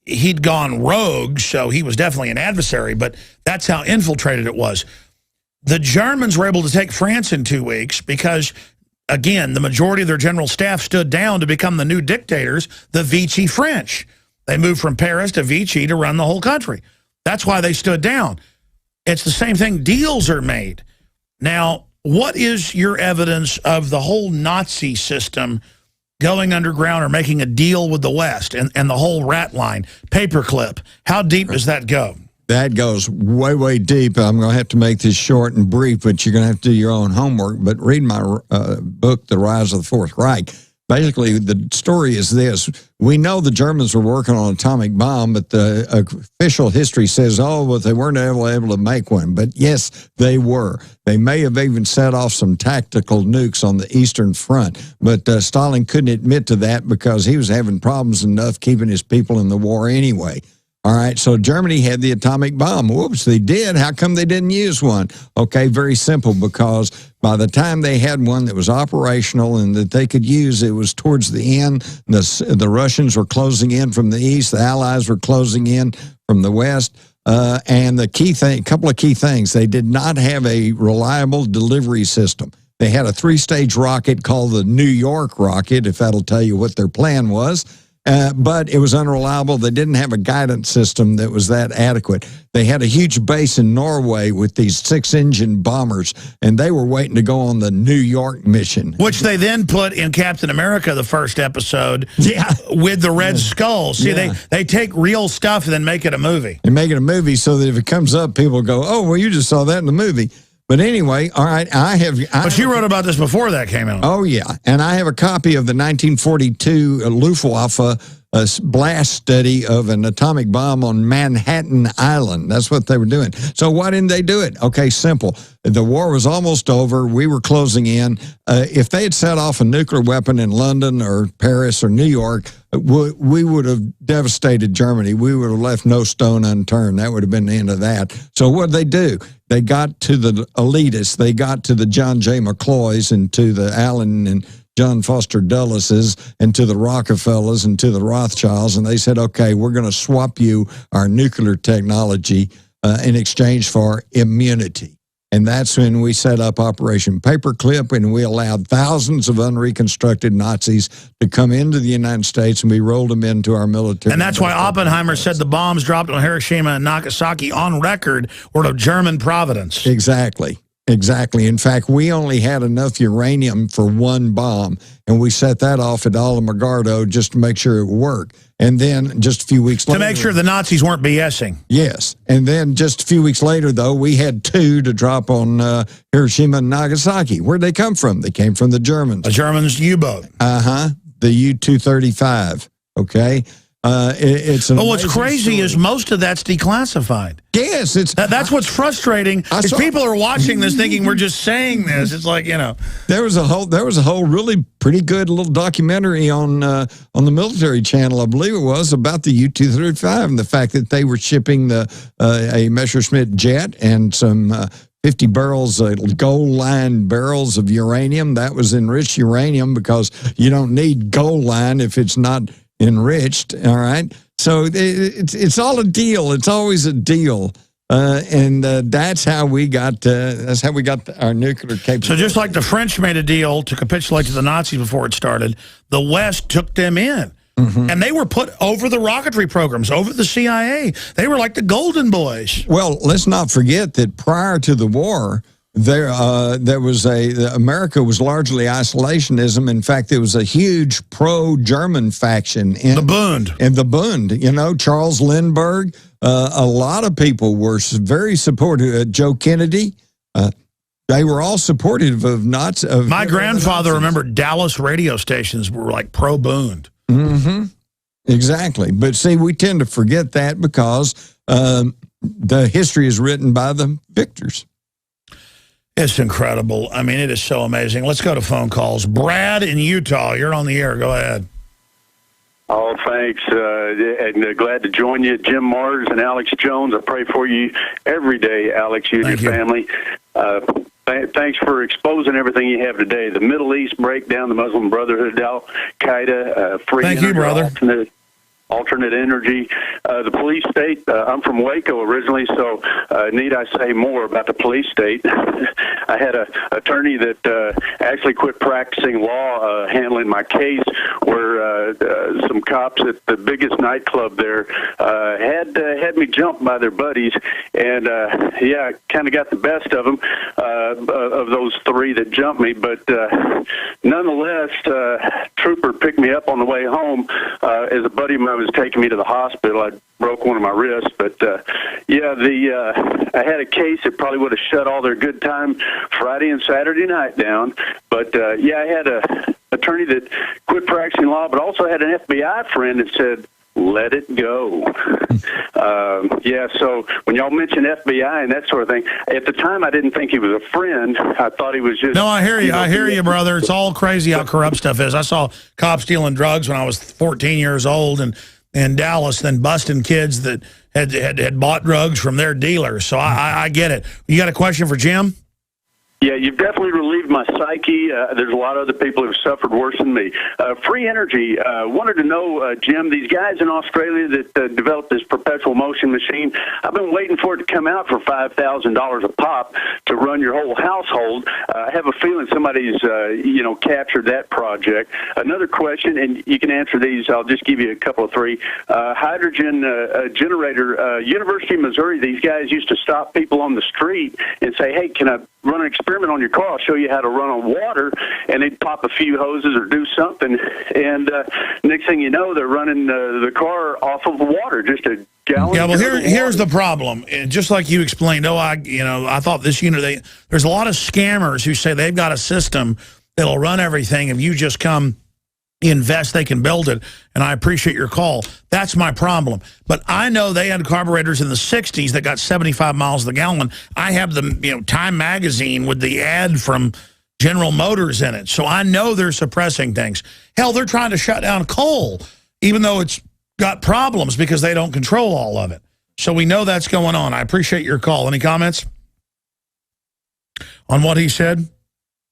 Speaker 1: He'd gone rogue, so he was definitely an adversary, but that's how infiltrated it was. The Germans were able to take France in 2 weeks because, again, the majority of their general staff stood down to become the new dictators, the Vichy French. They moved from Paris to Vichy to run the whole country. That's why they stood down. It's the same thing. Deals are made. Now, what is your evidence of the whole Nazi system going underground or making a deal with the West and the whole rat line, paperclip? How deep does that go?
Speaker 2: That goes way, way deep. I'm going to have to make this short and brief, but you're going to have to do your own homework. But read my book, The Rise of the Fourth Reich. Basically, the story is this. We know the Germans were working on an atomic bomb, but the official history says, oh, but they weren't able to make one. But yes, they were. They may have even set off some tactical nukes on the Eastern Front. But Stalin couldn't admit to that because he was having problems enough keeping his people in the war anyway. All right, so Germany had the atomic bomb. Whoops, they did. How come they didn't use one? Okay, very simple, because by the time they had one that was operational and that they could use, it was towards the end. The Russians were closing in from the east. The Allies were closing in from the west. And the key thing, a couple of key things, they did not have a reliable delivery system. They had a 3-stage rocket called the New York rocket, if that'll tell you what their plan was. But it was unreliable. They didn't have a guidance system that was that adequate. They had a huge base in Norway with these 6-engine bombers, and they were waiting to go on the New York mission.
Speaker 1: Which they then put in Captain America, the first episode, with the Red Skull. See, they take real stuff and then make it a movie.
Speaker 2: And make it a movie so that if it comes up, people go, oh, well, you just saw that in the movie. But anyway, all right, But
Speaker 1: you wrote about this before that came out.
Speaker 2: Oh, yeah. And I have a copy of the 1942 Luftwaffe blast study of an atomic bomb on Manhattan Island. That's what they were doing. So why didn't they do it? Okay, simple. The war was almost over. We were closing in. If they had set off a nuclear weapon in London or Paris or New York, we would have devastated Germany. We would have left no stone unturned. That would have been the end of that. So what did they do? They got to the elitists. They got to the John J. McCloys and to the Allen and John Foster Dulleses and to the Rockefellers and to the Rothschilds, and they said, okay, we're going to swap you our nuclear technology in exchange for immunity. And that's when we set up Operation Paperclip, and we allowed thousands of unreconstructed Nazis to come into the United States, and we rolled them into our military.
Speaker 1: And that's why Oppenheimer said the bombs dropped on Hiroshima and Nagasaki on record were of German providence.
Speaker 2: Exactly. Exactly. In fact, we only had enough uranium for one bomb, and we set that off at Alamogordo just to make sure it worked. And then just a few weeks later...
Speaker 1: To make sure the Nazis weren't BSing.
Speaker 2: Yes. And then just a few weeks later, though, we had 2 to drop on Hiroshima and Nagasaki. Where'd they come from? They came from the Germans.
Speaker 1: The Germans' U-boat.
Speaker 2: The U-235. Okay. It's
Speaker 1: but what's crazy is most of that's declassified.
Speaker 2: Yes,
Speaker 1: that's what's frustrating. Is people are watching this thinking we're just saying this. It's like, you know,
Speaker 2: there was a whole really pretty good little documentary on the military channel, I believe it was, about the U-235 and the fact that they were shipping a Messerschmitt jet and some 50 barrels, gold-lined barrels of uranium. That was enriched uranium because you don't need gold line if it's not enriched. All right, so it's all a deal. It's always a deal, and that's how we got our nuclear capability.
Speaker 1: So just like the French made a deal to capitulate to the Nazis before it started, the West took them in, and they were put over the rocketry programs, over the CIA. They were like the Golden Boys.
Speaker 2: Well, let's not forget that prior to the war, America was largely isolationism. In fact, there was a huge pro-German faction in
Speaker 1: the Bund.
Speaker 2: In the Bund, Charles Lindbergh. A lot of people were very supportive. Joe Kennedy. They were all supportive of Nazis.
Speaker 1: My grandfather remembered Dallas radio stations were like pro-Bund.
Speaker 2: Mm-hmm. Exactly. But see, we tend to forget that because the history is written by the victors.
Speaker 1: It's incredible. I mean, it is so amazing. Let's go to phone calls. Brad in Utah, you're on the air. Go ahead.
Speaker 14: Oh, thanks. And glad to join you. Jim Mars and Alex Jones, I pray for you every day, Alex, you and your family. Thanks for exposing everything you have today. The Middle East breakdown, the Muslim Brotherhood, Al-Qaeda, free
Speaker 1: Thank you, brother.
Speaker 14: Alternate energy, the police state. I'm from Waco originally, so need I say more about the police state? I had an attorney that actually quit practicing law handling my case, where some cops at the biggest nightclub there had me jumped by their buddies, and I kind of got the best of them, of those three that jumped me, but nonetheless, trooper picked me up on the way home as a buddy of mine was taking me to the hospital. I broke one of my wrists, but I had a case that probably would have shut all their good time Friday and Saturday night down. But I had a attorney that quit practicing law, but also had an FBI friend that said, let it go. So when y'all mentioned FBI and that sort of thing, at the time I didn't think he was a friend. I thought he was just...
Speaker 1: No, I hear you. I hear you, brother. It's all crazy how corrupt stuff is. I saw cops stealing drugs when I was 14 years old in Dallas, then busting kids that had bought drugs from their dealers. So I get it. You got a question for Jim?
Speaker 14: Yeah, you've definitely relieved my psyche. There's a lot of other people who've suffered worse than me. Free energy, wanted to know, Jim, these guys in Australia that developed this perpetual motion machine, I've been waiting for it to come out for $5,000 a pop to run your whole household. I have a feeling somebody's, captured that project. Another question, and you can answer these, I'll just give you a couple of three. Hydrogen generator, University of Missouri, these guys used to stop people on the street and say, hey, can I run an experiment on your car? I'll show you how to run on water, and they'd pop a few hoses or do something, and next thing you know, they're running the car off of water, just a gallon.
Speaker 1: Yeah, well, here's the problem. Just like you explained, I thought this unit, there's a lot of scammers who say they've got a system that'll run everything. If you just come invest, they can build it, and I appreciate your call. That's my problem. But I know they had carburetors in the 60s that got 75 miles a gallon. I have the Time magazine with the ad from General Motors in it, so I know they're suppressing things. Hell, they're trying to shut down coal, even though it's got problems because they don't control all of it. So we know that's going on. I appreciate your call. Any comments on what he said?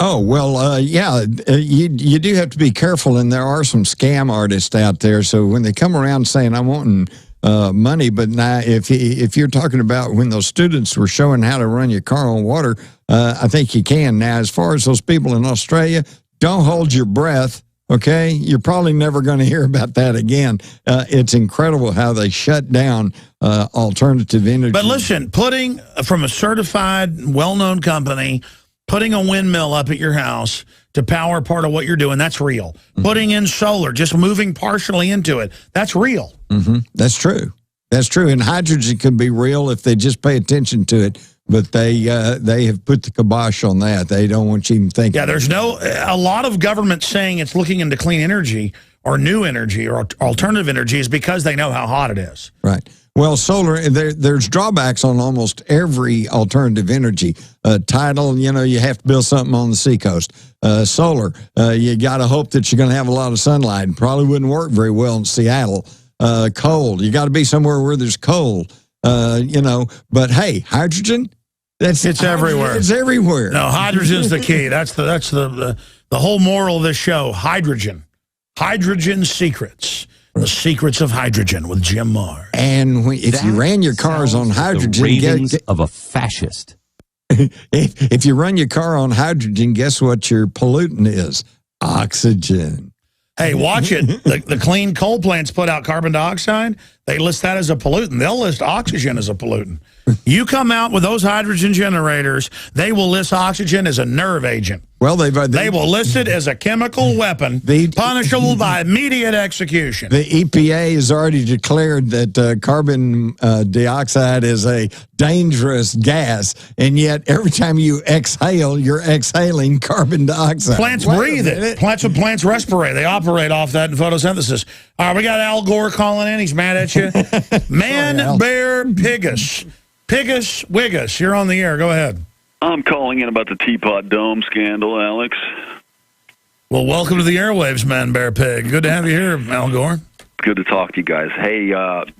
Speaker 2: Oh, well, you do have to be careful, and there are some scam artists out there. So when they come around saying, I'm wanting money, but now if you're talking about when those students were showing how to run your car on water, I think you can. Now, as far as those people in Australia, don't hold your breath, okay? You're probably never going to hear about that again. It's incredible how they shut down alternative energy.
Speaker 1: But listen, putting from a certified, well-known company, putting a windmill up at your house to power part of what you're doing, that's real. Mm-hmm. Putting in solar, just moving partially into it, that's real.
Speaker 2: Mm-hmm. That's true. That's true. And hydrogen can be real if they just pay attention to it. But they have put the kibosh on that. They don't want you even thinking.
Speaker 1: Yeah, there's a lot of government saying it's looking into clean energy or new energy or alternative energy is because they know how hot it is.
Speaker 2: Right. Well, solar, there's drawbacks on almost every alternative energy. Tidal, you have to build something on the seacoast. Solar, you got to hope that you're going to have a lot of sunlight. Probably wouldn't work very well in Seattle. Coal, you got to be somewhere where there's coal, But hey, hydrogen,
Speaker 1: it's everywhere.
Speaker 2: It's everywhere.
Speaker 1: No, hydrogen's the key. That's the whole moral of this show. Hydrogen secrets. The secrets of hydrogen with Jim Marr.
Speaker 2: And if you ran your cars on hydrogen,
Speaker 15: the ravings of a fascist.
Speaker 2: If you run your car on hydrogen, guess what your pollutant is? Oxygen.
Speaker 1: Hey, watch it. The clean coal plants put out carbon dioxide. They list that as a pollutant. They'll list oxygen as a pollutant. You come out with those hydrogen generators, they will list oxygen as a nerve agent.
Speaker 2: Well, they
Speaker 1: will list it as a chemical weapon, punishable by immediate execution.
Speaker 2: The EPA has already declared that carbon dioxide is a dangerous gas, and yet every time you exhale, you're exhaling carbon dioxide.
Speaker 1: Plants breathe it. Plants respirate. They operate off that in photosynthesis. All right, we got Al Gore calling in. He's mad at you. Man, bear, piggus. Piggus, wiggus. You're on the air. Go ahead.
Speaker 16: I'm calling in about the Teapot Dome scandal, Alex.
Speaker 1: Well, welcome to the airwaves, Man, Bear, Pig. Good to have you here, Al Gore.
Speaker 16: Good to talk to you guys. Hey,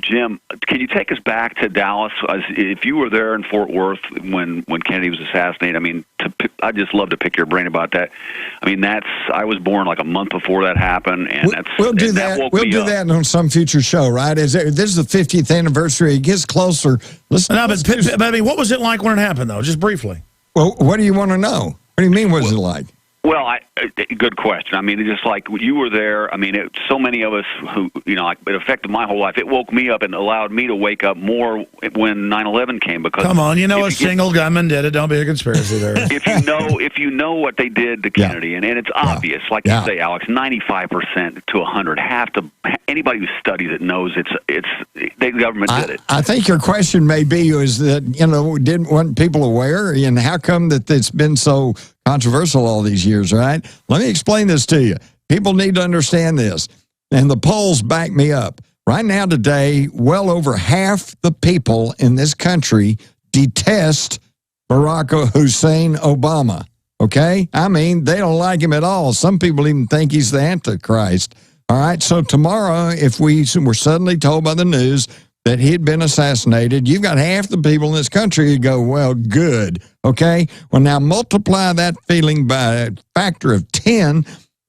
Speaker 16: Jim, can you take us back to Dallas? If you were there in Fort Worth when Kennedy was assassinated, I mean, I'd just love to pick your brain about that. I mean, I was born like a month before that happened, and
Speaker 2: we'll do that. We'll do that on some future show, right? This is the 50th anniversary. It gets closer. But
Speaker 1: I mean, what was it like when it happened, though? Just briefly.
Speaker 2: Well, what do you want to know? What do you mean, what was it like?
Speaker 16: Well, good question. I mean, it's just like you were there. I mean, so many of us who, like, it affected my whole life. It woke me up and allowed me to wake up more when 9/11 came. Because
Speaker 1: come on, a single gunman did it. Don't be a conspiracy there.
Speaker 16: if you know what they did to Kennedy, and it's obvious, like you say, Alex, 95% to 100. Anybody who studies it knows the government did it.
Speaker 2: I think your question may be is that didn't want people aware, and how come that it's been so controversial all these years, right? Let me explain this to you. People need to understand this, and the polls back me up. Right now today, well over half the people in this country detest Barack Hussein Obama, okay? I mean, they don't like him at all. Some people even think he's the Antichrist. All right, so tomorrow, if we were suddenly told by the news that he'd been assassinated, you've got half the people in this country who go, well, good, okay? Well, now multiply that feeling by a factor of 10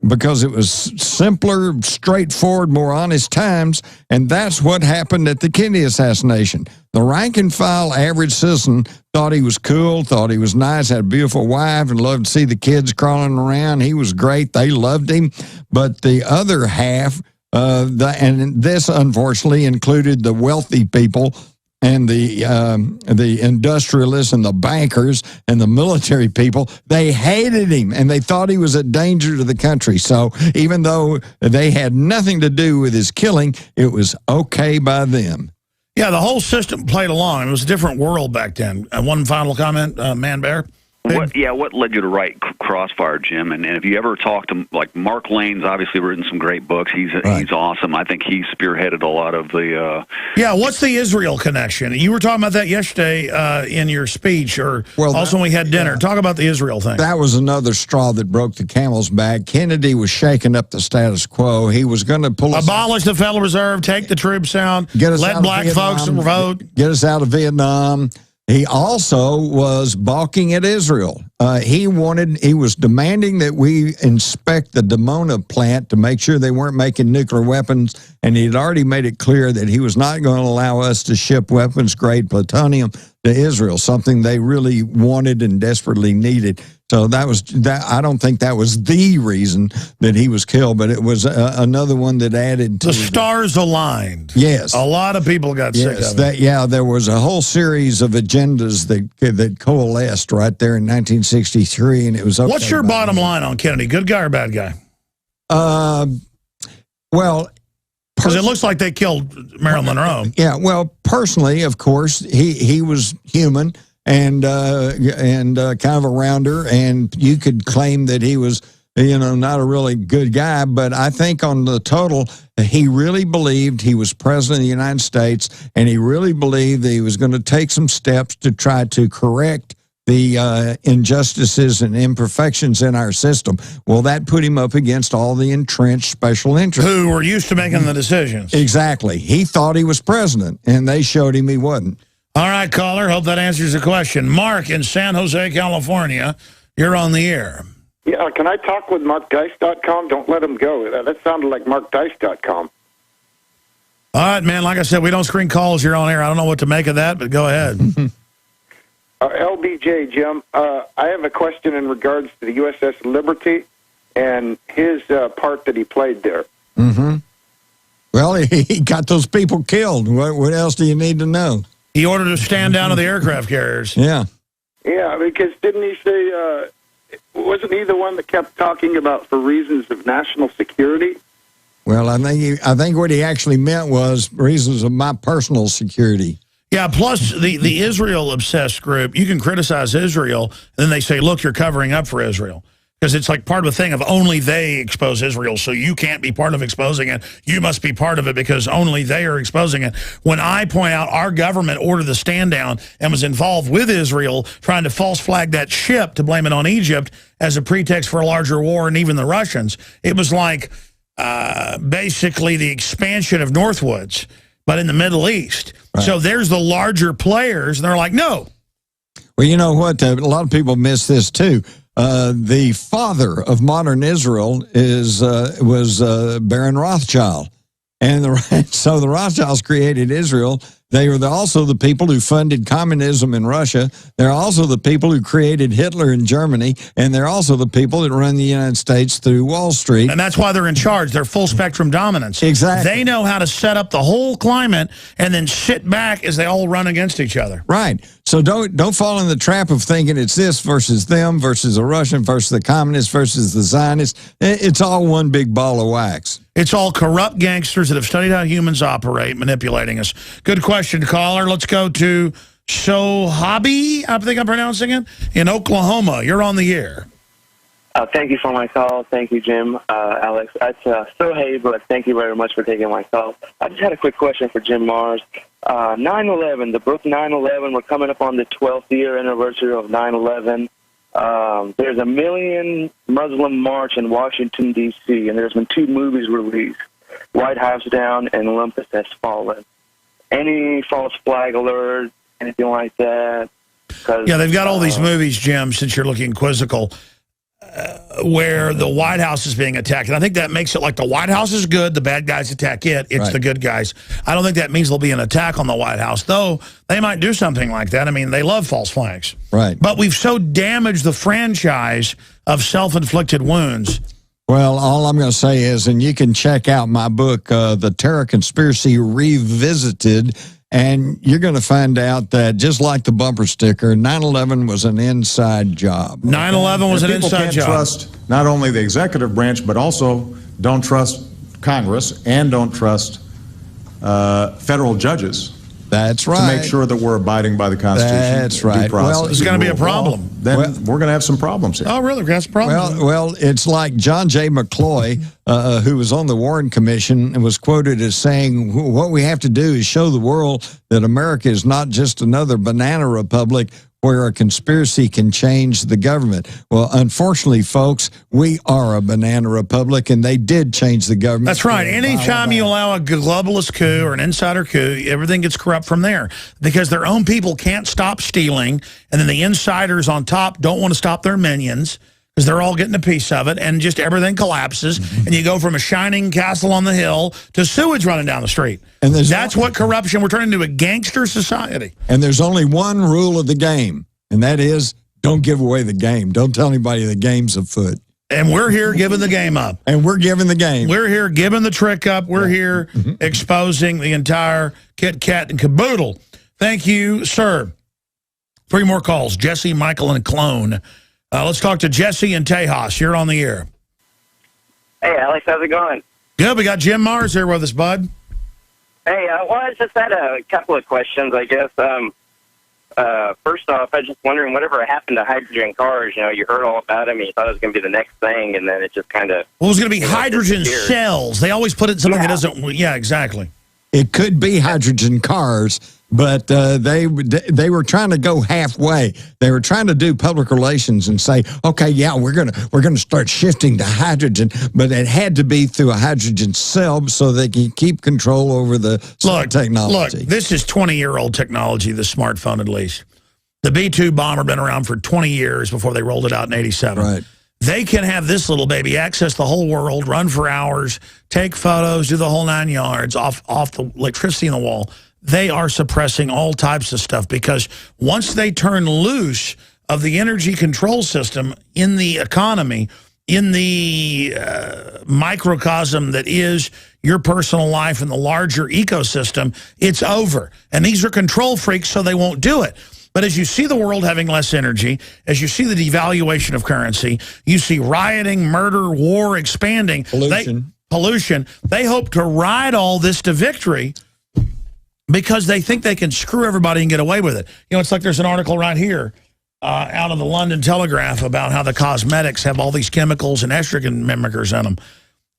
Speaker 2: because it was simpler, straightforward, more honest times, and that's what happened at the Kennedy assassination. The rank-and-file average citizen thought he was cool, thought he was nice, had a beautiful wife, and loved to see the kids crawling around. He was great. They loved him. But the other half, and this unfortunately included the wealthy people and the industrialists and the bankers and the military people, they hated him and they thought he was a danger to the country. So even though they had nothing to do with his killing, it was okay by them.
Speaker 1: Yeah, the whole system played along. It was a different world back then. One final comment, Man Bear.
Speaker 16: What led you to write Crossfire, Jim? And if you ever talked to, like, Mark Lane's obviously written some great books. He's awesome. I think he spearheaded a lot of the...
Speaker 1: what's the Israel connection? You were talking about that yesterday in your speech, or also when we had dinner. Talk about the Israel thing.
Speaker 2: That was another straw that broke the camel's back. Kennedy was shaking up the status quo. He was going to
Speaker 1: abolish the Federal Reserve, take the troops out, let black folks vote.
Speaker 2: Get us out of Vietnam. He also was balking at Israel. He was demanding that we inspect the Dimona plant to make sure they weren't making nuclear weapons, and he had already made it clear that he was not going to allow us to ship weapons-grade plutonium to Israel, something they really wanted and desperately needed. So I don't think that was the reason that he was killed, but it was another one that added to
Speaker 1: the stars aligned.
Speaker 2: Yes.
Speaker 1: A lot of people got sick of it.
Speaker 2: There was a whole series of agendas that coalesced right there in 1963, and it was okay.
Speaker 1: What's your bottom line on Kennedy? Good guy or bad guy?
Speaker 2: Well,
Speaker 1: because it looks like they killed Marilyn Monroe.
Speaker 2: Yeah, well, personally, of course, he was human and kind of a rounder, and you could claim that he was, not a really good guy, but I think on the total, he really believed he was president of the United States, and he really believed that he was going to take some steps to try to correct the injustices and imperfections in our system. Well, that put him up against all the entrenched special interests.
Speaker 1: Who were used to making the decisions.
Speaker 2: Exactly. He thought he was president, and they showed him he wasn't.
Speaker 1: All right, caller. Hope that answers the question. Mark in San Jose, California. You're on the air.
Speaker 17: Yeah, can I talk with MarkDice.com? Don't let him go. That sounded like MarkDice.com.
Speaker 1: All right, man. Like I said, we don't screen calls here on air. I don't know what to make of that, but go ahead.
Speaker 17: LBJ, Jim, I have a question in regards to the USS Liberty and his part that he played there.
Speaker 2: Mm-hmm. Well, he got those people killed. What else do you need to know?
Speaker 1: He ordered to stand down to the aircraft carriers.
Speaker 2: Yeah.
Speaker 17: Yeah, because didn't he say, wasn't he the one that kept talking about for reasons of national security?
Speaker 2: Well, I think what he actually meant was reasons of my personal security.
Speaker 1: Yeah, plus the Israel-obsessed group, you can criticize Israel, and then they say, look, you're covering up for Israel. Because it's like part of a thing of only they expose Israel, so you can't be part of exposing it. You must be part of it because only they are exposing it. When I point out our government ordered the stand down and was involved with Israel trying to false flag that ship to blame it on Egypt as a pretext for a larger war and even the Russians, it was like basically the expansion of Northwoods, but in the Middle East. Right. So there's the larger players, and they're like, no.
Speaker 2: Well, you know what? A lot of people miss this, too. The father of modern Israel was Baron Rothschild. And so the Rothschilds created Israel. They were also the people who funded communism in Russia. They're also the people who created Hitler in Germany. And they're also the people that run the United States through Wall Street.
Speaker 1: And that's why they're in charge. They're full spectrum dominance.
Speaker 2: Exactly.
Speaker 1: They know how to set up the whole climate and then sit back as they all run against each other.
Speaker 2: Right. So don't fall in the trap of thinking it's this versus them versus the Russian versus the communists versus the Zionists. It's all one big ball of wax.
Speaker 1: It's all corrupt gangsters that have studied how humans operate, manipulating us. Good question, caller. Let's go to Shohabi, I think I'm pronouncing it, in Oklahoma. You're on the air.
Speaker 18: Thank you for my call. Thank you, Jim, Alex. It's Sohaib, but thank you very much for taking my call. I just had a quick question for Jim Mars. 9/11, the book 9/11, we're coming up on the 12th year anniversary of 9/11. There's a million Muslim march in Washington, D.C., and there's been 2 movies released, White House Down and Olympus Has Fallen. Any false flag alert, anything like that?
Speaker 1: Yeah, they've got all these movies, Jim, since you're looking quizzical, where the White House is being attacked. And I think that makes it like the White House is good, the bad guys attack it, it's
Speaker 2: right.
Speaker 1: The good guys. I don't think that means there'll be an attack on the White House, though they might do something like that. I mean, they love false flags.
Speaker 2: Right.
Speaker 1: But we've so damaged the franchise of self-inflicted wounds.
Speaker 2: Well, all I'm going to say is, and you can check out my book, The Terror Conspiracy Revisited, and you're going to find out that just like the bumper sticker, 9/11 was an inside job.
Speaker 1: 9/11 was an inside job.
Speaker 9: People can't trust not only the executive branch, but also don't trust Congress and don't trust federal judges.
Speaker 2: That's right.
Speaker 9: To make sure that we're abiding by the Constitution.
Speaker 2: That's right.
Speaker 1: Well, it's going to be a problem.
Speaker 9: Then we're going to have some problems here.
Speaker 1: Oh, really? That's a problem.
Speaker 2: Well, it's like John J. McCloy, who was on the Warren Commission and was quoted as saying, what we have to do is show the world that America is not just another banana republic where a conspiracy can change the government. Well, unfortunately, folks, we are a banana republic, and they did change the government.
Speaker 1: That's right. Anytime you allow a globalist coup or an insider coup, everything gets corrupt from there because their own people can't stop stealing, and then the insiders on top don't want to stop their minions because they're all getting a piece of it, and just everything collapses, and you go from a shining castle on the hill to sewage running down the street. And that's what corruption, we're turning into a gangster society.
Speaker 2: And there's only one rule of the game, and that is don't give away the game. Don't tell anybody the game's afoot.
Speaker 1: And we're here giving the game up.
Speaker 2: And we're giving the game.
Speaker 1: We're here giving the trick up. We're here exposing the entire kit, kat, and caboodle. Thank you, sir. 3 more calls. Jesse, Michael, and Clone. Let's talk to Jesse and Tejas. You're on the air.
Speaker 19: Hey, Alex, how's it going?
Speaker 1: Good. We got Jim Mars here with us, bud.
Speaker 19: Hey, I just had a couple of questions, I guess. First off, I was just wondering, whatever happened to hydrogen cars? You know, you heard all about them, and you thought it was going to be the next thing, and then it just kind of...
Speaker 1: Well, it was going to be hydrogen cells. They always put it in something that doesn't... Yeah, exactly.
Speaker 2: It could be hydrogen cars, but they were trying to go halfway. They were trying to do public relations and say, okay, yeah, we're gonna start shifting to hydrogen, but it had to be through a hydrogen cell so they can keep control over the technology.
Speaker 1: Look, this is 20-year-old technology, the smartphone at least. The B-2 bomber been around for 20 years before they rolled it out in 87.
Speaker 2: Right.
Speaker 1: They can have this little baby access the whole world, run for hours, take photos, do the whole 9 yards off the electricity in the wall. They are suppressing all types of stuff because once they turn loose of the energy control system in the economy, in the microcosm that is your personal life and the larger ecosystem, it's over. And these are control freaks, so they won't do it. But as you see the world having less energy, as you see the devaluation of currency, you see rioting, murder, war expanding. Pollution. They hope to ride all this to victory because they think they can screw everybody and get away with it. You know, it's like there's an article right here out of the London Telegraph about how the cosmetics have all these chemicals and estrogen mimickers in them.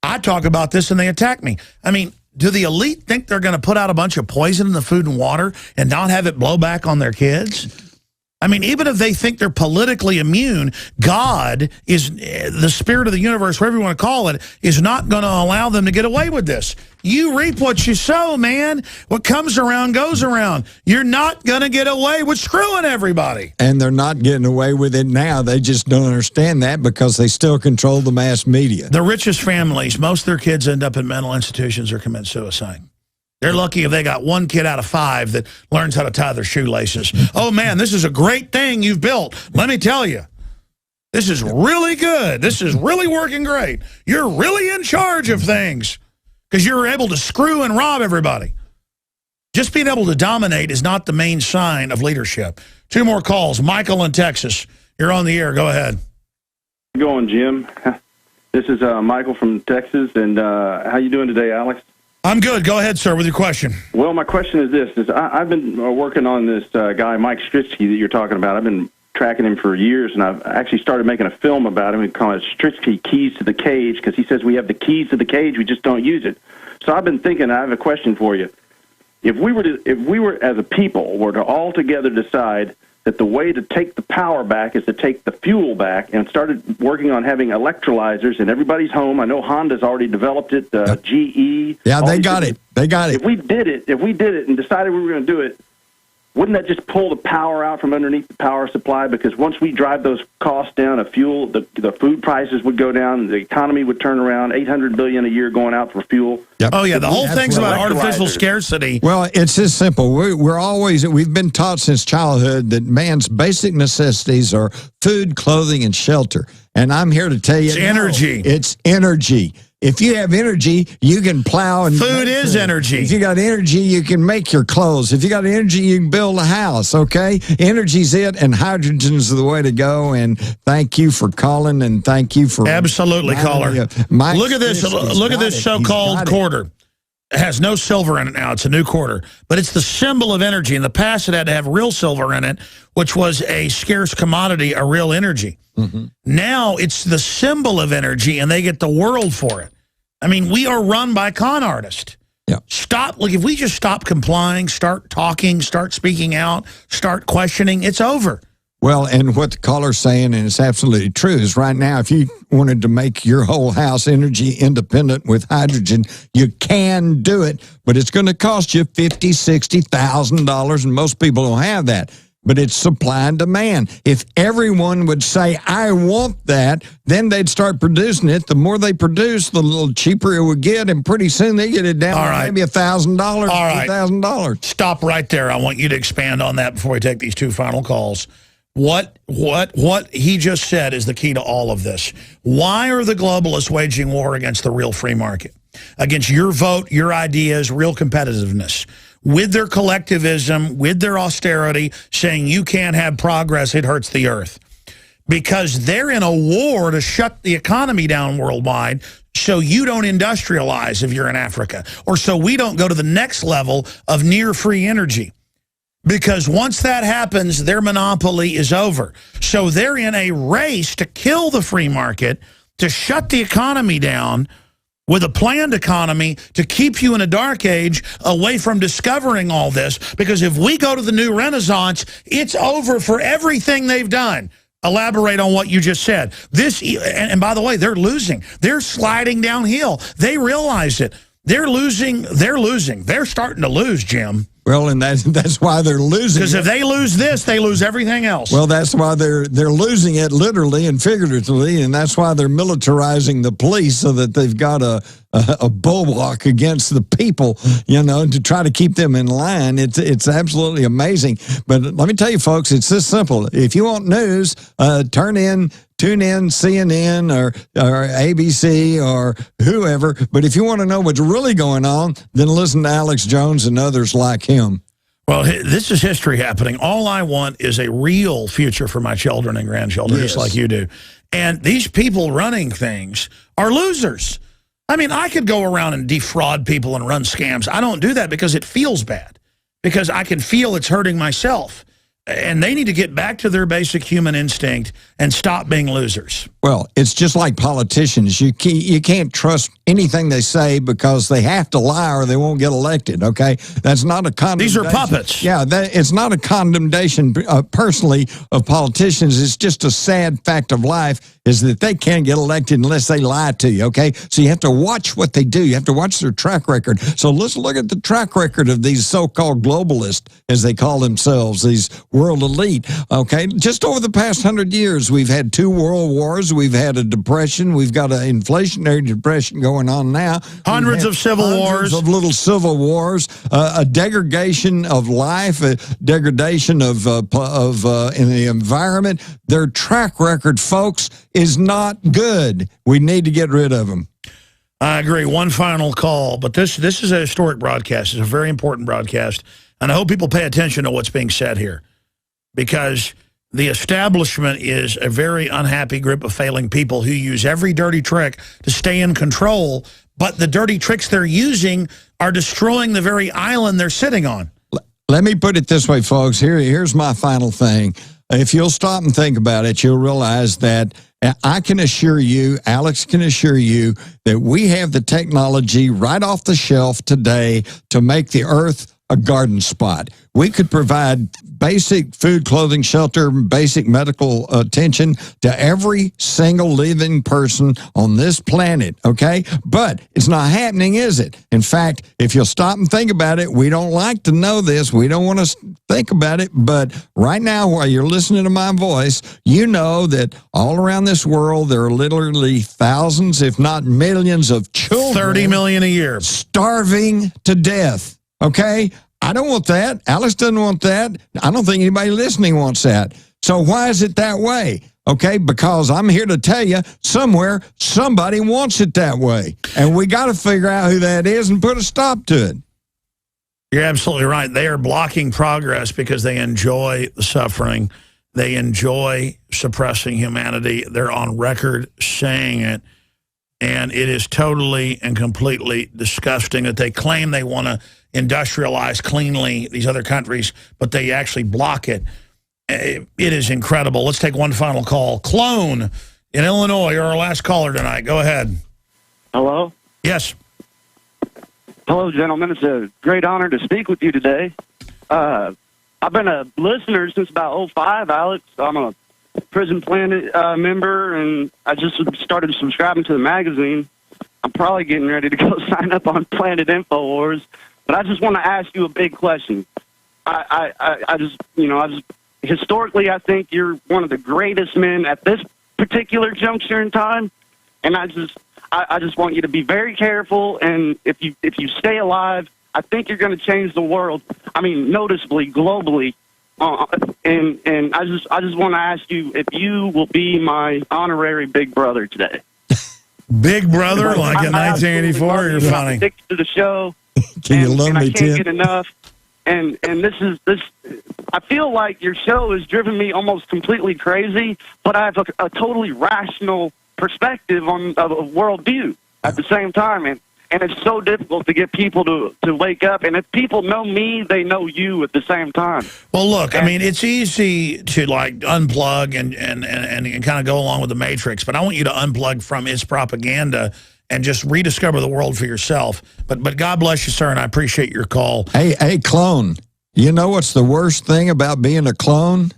Speaker 1: I talk about this and they attack me. I mean, do the elite think they're going to put out a bunch of poison in the food and water and not have it blow back on their kids? I mean, even if they think they're politically immune, God is the spirit of the universe, whatever you want to call it, is not going to allow them to get away with this. You reap what you sow, man. What comes around goes around. You're not going to get away with screwing everybody.
Speaker 2: And they're not getting away with it now. They just don't understand that because they still control the mass media.
Speaker 1: The richest families, most of their kids end up in mental institutions or commit suicide. They're lucky if they got 1 kid out of 5 that learns how to tie their shoelaces. Oh, man, this is a great thing you've built. Let me tell you, this is really good. This is really working great. You're really in charge of things because you're able to screw and rob everybody. Just being able to dominate is not the main sign of leadership. 2 more calls. Michael in Texas. You're on the air. Go ahead.
Speaker 20: How's it going, Jim? This is Michael from Texas. And how you doing today, Alex?
Speaker 1: I'm good. Go ahead, sir, with your question.
Speaker 20: Well, my question is this. I've been working on this guy, Mike Stritsky, that you're talking about. I've been tracking him for years, and I've actually started making a film about him. We call it Stritsky Keys to the Cage, because he says we have the keys to the cage, we just don't use it. So I've been thinking, I have a question for you. If we were as a people, were to all together decide that the way to take the power back is to take the fuel back and started working on having electrolyzers in everybody's home. I know Honda's already developed it, GE.
Speaker 2: Yeah, they got it. They got it.
Speaker 20: If we did it and decided we were going to do it, wouldn't that just pull the power out from underneath the power supply? Because once we drive those costs down of fuel, the food prices would go down, the economy would turn around, $800 billion a year going out for fuel.
Speaker 2: Yep.
Speaker 1: Oh, yeah, the whole thing's about artificial scarcity.
Speaker 2: Well, it's just simple. We've been taught since childhood that man's basic necessities are food, clothing, and shelter. And I'm here to tell you,
Speaker 1: it's energy.
Speaker 2: It's energy. If you have energy, you can plow. And
Speaker 1: food is energy.
Speaker 2: If you got energy, you can make your clothes. If you got energy, you can build a house, okay? Energy's it, and hydrogen's the way to go. And thank you for calling, and thank you for...
Speaker 1: Absolutely, caller. Look at this. Look at this so-called quarter. It has no silver in it now. It's a new quarter. But it's the symbol of energy. In the past, it had to have real silver in it, which was a scarce commodity, a real energy. Mm-hmm. Now it's the symbol of energy, and they get the world for it. I mean, we are run by con artists.
Speaker 2: Yeah.
Speaker 1: If we just stop complying, start talking, start speaking out, start questioning, it's over.
Speaker 2: Well, and what the caller's saying, and it's absolutely true, is right now, if you wanted to make your whole house energy independent with hydrogen, you can do it, but it's going to cost you $50,000, $60,000, and most people don't have that. But it's supply and demand. If everyone would say, I want that, then they'd start producing it. The more they produce, the little cheaper it would get, and pretty soon they get it down to maybe $1,000, $2,000.
Speaker 1: Stop right there. I want you to expand on that before we take these 2 final calls. What he just said is the key to all of this. Why are the globalists waging war against the real free market? Against your vote, your ideas, real competitiveness. With their collectivism, with their austerity, saying you can't have progress, it hurts the earth. Because they're in a war to shut the economy down worldwide so you don't industrialize if you're in Africa, or so we don't go to the next level of near-free energy. Because once that happens, their monopoly is over. So they're in a race to kill the free market, to shut the economy down, with a planned economy to keep you in a dark age away from discovering all this. Because if we go to the new Renaissance, it's over for everything they've done. Elaborate on what you just said. And by the way, they're losing. They're sliding downhill. They realize it. They're losing. They're starting to lose, Jim.
Speaker 2: Well, and that's why they're losing.
Speaker 1: Because if they lose this, they lose everything else.
Speaker 2: Well, that's why they're losing it literally and figuratively, and that's why they're militarizing the police so that they've got a a bulwark against the people, to try to keep them in line. It's absolutely amazing. But let me tell you, folks, it's this simple. If you want news, tune in CNN or ABC or whoever. But if you want to know what's really going on, then listen to Alex Jones and others like him.
Speaker 1: Well, this is history happening. All I want is a real future for my children and grandchildren, just like you do. And these people running things are losers. I mean, I could go around and defraud people and run scams. I don't do that because it feels bad, because I can feel it's hurting myself. And they need to get back to their basic human instinct and stop being losers.
Speaker 2: Well, it's just like politicians. You can't trust anything they say because they have to lie or they won't get elected, okay? That's not a condemnation.
Speaker 1: These are puppets.
Speaker 2: Yeah, it's not a condemnation personally of politicians. It's just a sad fact of life is that they can't get elected unless they lie to you, okay? So you have to watch what they do. You have to watch their track record. So let's look at the track record of these so-called globalists, as they call themselves, these world elite, okay? Just over the past 100 years, we've had 2 world wars. We've had a depression. We've got an inflationary depression going on now.
Speaker 1: Hundreds of civil wars.
Speaker 2: Of little civil wars, a degradation of life, a degradation of in the environment. Their track record, folks, is not good. We need to get rid of them.
Speaker 1: I agree. One final call, but this is a historic broadcast. It's a very important broadcast, and I hope people pay attention to what's being said here, because the establishment is a very unhappy group of failing people who use every dirty trick to stay in control, but the dirty tricks they're using are destroying the very island they're sitting on.
Speaker 2: Let me put it this way, folks. Here's my final thing. If you'll stop and think about it, you'll realize that I can assure you, Alex can assure you, that we have the technology right off the shelf today to make the earth a garden spot. We could provide basic food, clothing, shelter, basic medical attention to every single living person on this planet, okay? But it's not happening, is it? In fact, if you'll stop and think about it, we don't like to know this. We don't want to think about it. But right now, while you're listening to my voice, you know that all around this world, there are literally thousands, if not millions of children.
Speaker 1: 30 million a year.
Speaker 2: Starving to death. Okay? I don't want that. Alex doesn't want that. I don't think anybody listening wants that. So why is it that way? Okay, because I'm here to tell you, somewhere, somebody wants it that way. And we got to figure out who that is and put a stop to it.
Speaker 1: You're absolutely right. They are blocking progress because they enjoy the suffering. They enjoy suppressing humanity. They're on record saying it. And it is totally and completely disgusting that they claim they want to industrialize cleanly these other countries, but they actually block it. It is incredible. Let's take one final call. Clone in Illinois, you're our last caller tonight. Go ahead.
Speaker 21: Hello?
Speaker 1: Yes.
Speaker 21: Hello, gentlemen. It's a great honor to speak with you today. I've been a listener since about 2005, Alex. I'm a Prison Planet member, and I just started subscribing to the magazine. I'm probably getting ready to go sign up on Planet InfoWars, but I just want to ask you a big question. I just historically, I think you're one of the greatest men at this particular juncture in time, and I just want you to be very careful. And if you stay alive, I think you're going to change the world. I mean, noticeably, globally. And I just want to ask you if you will be my honorary big brother today.
Speaker 1: Big brother, like in 1984. You're funny.
Speaker 21: Stick to the show.
Speaker 2: Can you love me,
Speaker 21: I can't get enough. And this. I feel like your show has driven me almost completely crazy, but I have a totally rational perspective on a worldview at the same time. And it's so difficult to get people to wake up. And if people know me, they know you at the same time.
Speaker 1: Well, look, I mean, it's easy to, like, unplug and kind of go along with the Matrix. But I want you to unplug from its propaganda and just rediscover the world for yourself. But God bless you, sir, and I appreciate your call.
Speaker 2: Hey, clone, you know what's the worst thing about being a clone?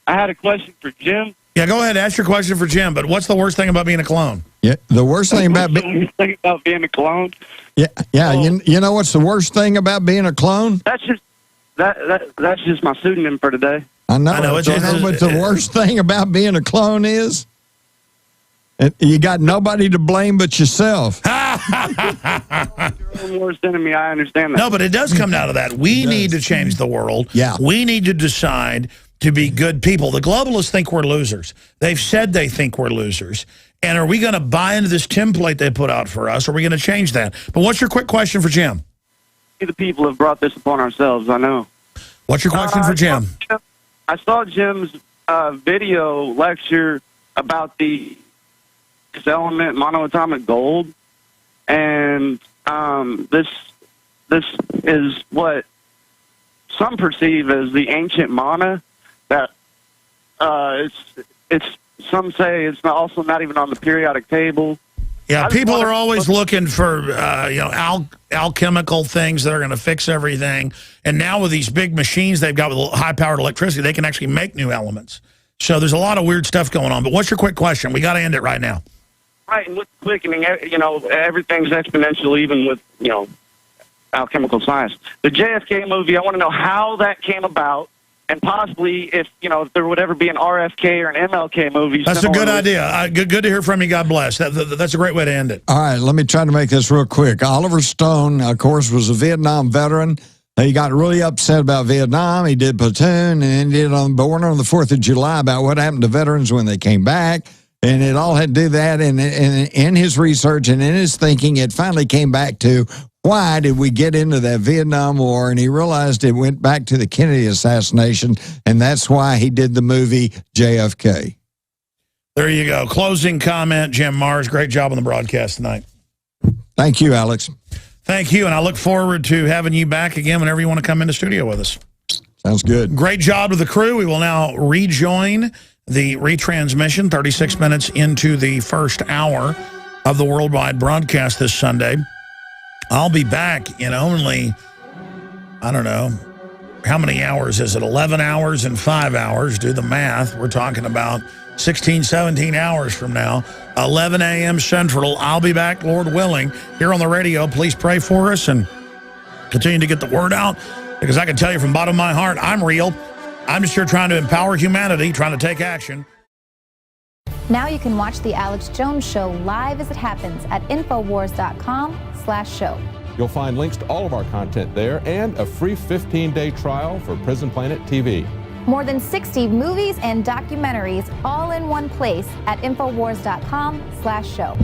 Speaker 21: I had a question for Jim.
Speaker 1: Yeah, go ahead. Ask your question for Jim. But what's the worst thing about being a clone?
Speaker 2: Yeah, the worst thing about
Speaker 21: being a clone.
Speaker 2: Yeah. You know what's the worst thing about being a clone?
Speaker 21: That's just my pseudonym for today.
Speaker 2: I know. What the worst thing about being a clone is? And you got nobody to blame but yourself.
Speaker 21: Worst enemy, I understand that.
Speaker 1: No, but it does come down to that. We need to change the world.
Speaker 2: Yeah.
Speaker 1: We need to decide to be good people. The globalists think we're losers. They've said they think we're losers. And are we going to buy into this template they put out for us, or are we going to change that? But what's your quick question for Jim?
Speaker 21: The people have brought this upon ourselves, I know.
Speaker 1: What's your question for Jim?
Speaker 21: I saw Jim's video lecture about this element, monoatomic gold, and this is what some perceive as the ancient mana. That it's some say it's also not even on the periodic table.
Speaker 1: Yeah, people are always looking for alchemical things that are going to fix everything. And now with these big machines they've got with high-powered electricity, they can actually make new elements. So there's a lot of weird stuff going on. But what's your quick question? We got to end it right now.
Speaker 21: Right, and with quickening, everything's exponential, even with alchemical science. The JFK movie, I want to know how that came about, and possibly if there would ever be an RFK or an MLK movie.
Speaker 1: That's a good idea. Good to hear from you. God bless. That's a great way to end it.
Speaker 2: All right, let me try to make this real quick. Oliver Stone, of course, was a Vietnam veteran. He got really upset about Vietnam. He did Platoon, and he did Born on the 4th of July about what happened to veterans when they came back. And it all had to do that. And in his research and in his thinking, it finally came back to why did we get into that Vietnam War? And he realized it went back to the Kennedy assassination, and that's why he did the movie JFK.
Speaker 1: There you go. Closing comment, Jim Mars. Great job on the broadcast tonight.
Speaker 2: Thank you, Alex.
Speaker 1: Thank you, and I look forward to having you back again whenever you want to come in the studio with us.
Speaker 2: Sounds good.
Speaker 1: Great job to the crew. We will now rejoin the retransmission 36 minutes into the first hour of the worldwide broadcast this Sunday. I'll be back in only, I don't know, how many hours is it? 11 hours and 5 hours. Do the math. We're talking about 16, 17 hours from now. 11 a.m. Central. I'll be back, Lord willing, here on the radio. Please pray for us and continue to get the word out, because I can tell you from the bottom of my heart, I'm real. I'm just here trying to empower humanity, trying to take action.
Speaker 4: Now you can watch The Alex Jones Show live as it happens at Infowars.com/show.
Speaker 8: You'll find links to all of our content there and a free 15-day trial for Prison Planet TV.
Speaker 4: More than 60 movies and documentaries all in one place at Infowars.com/show.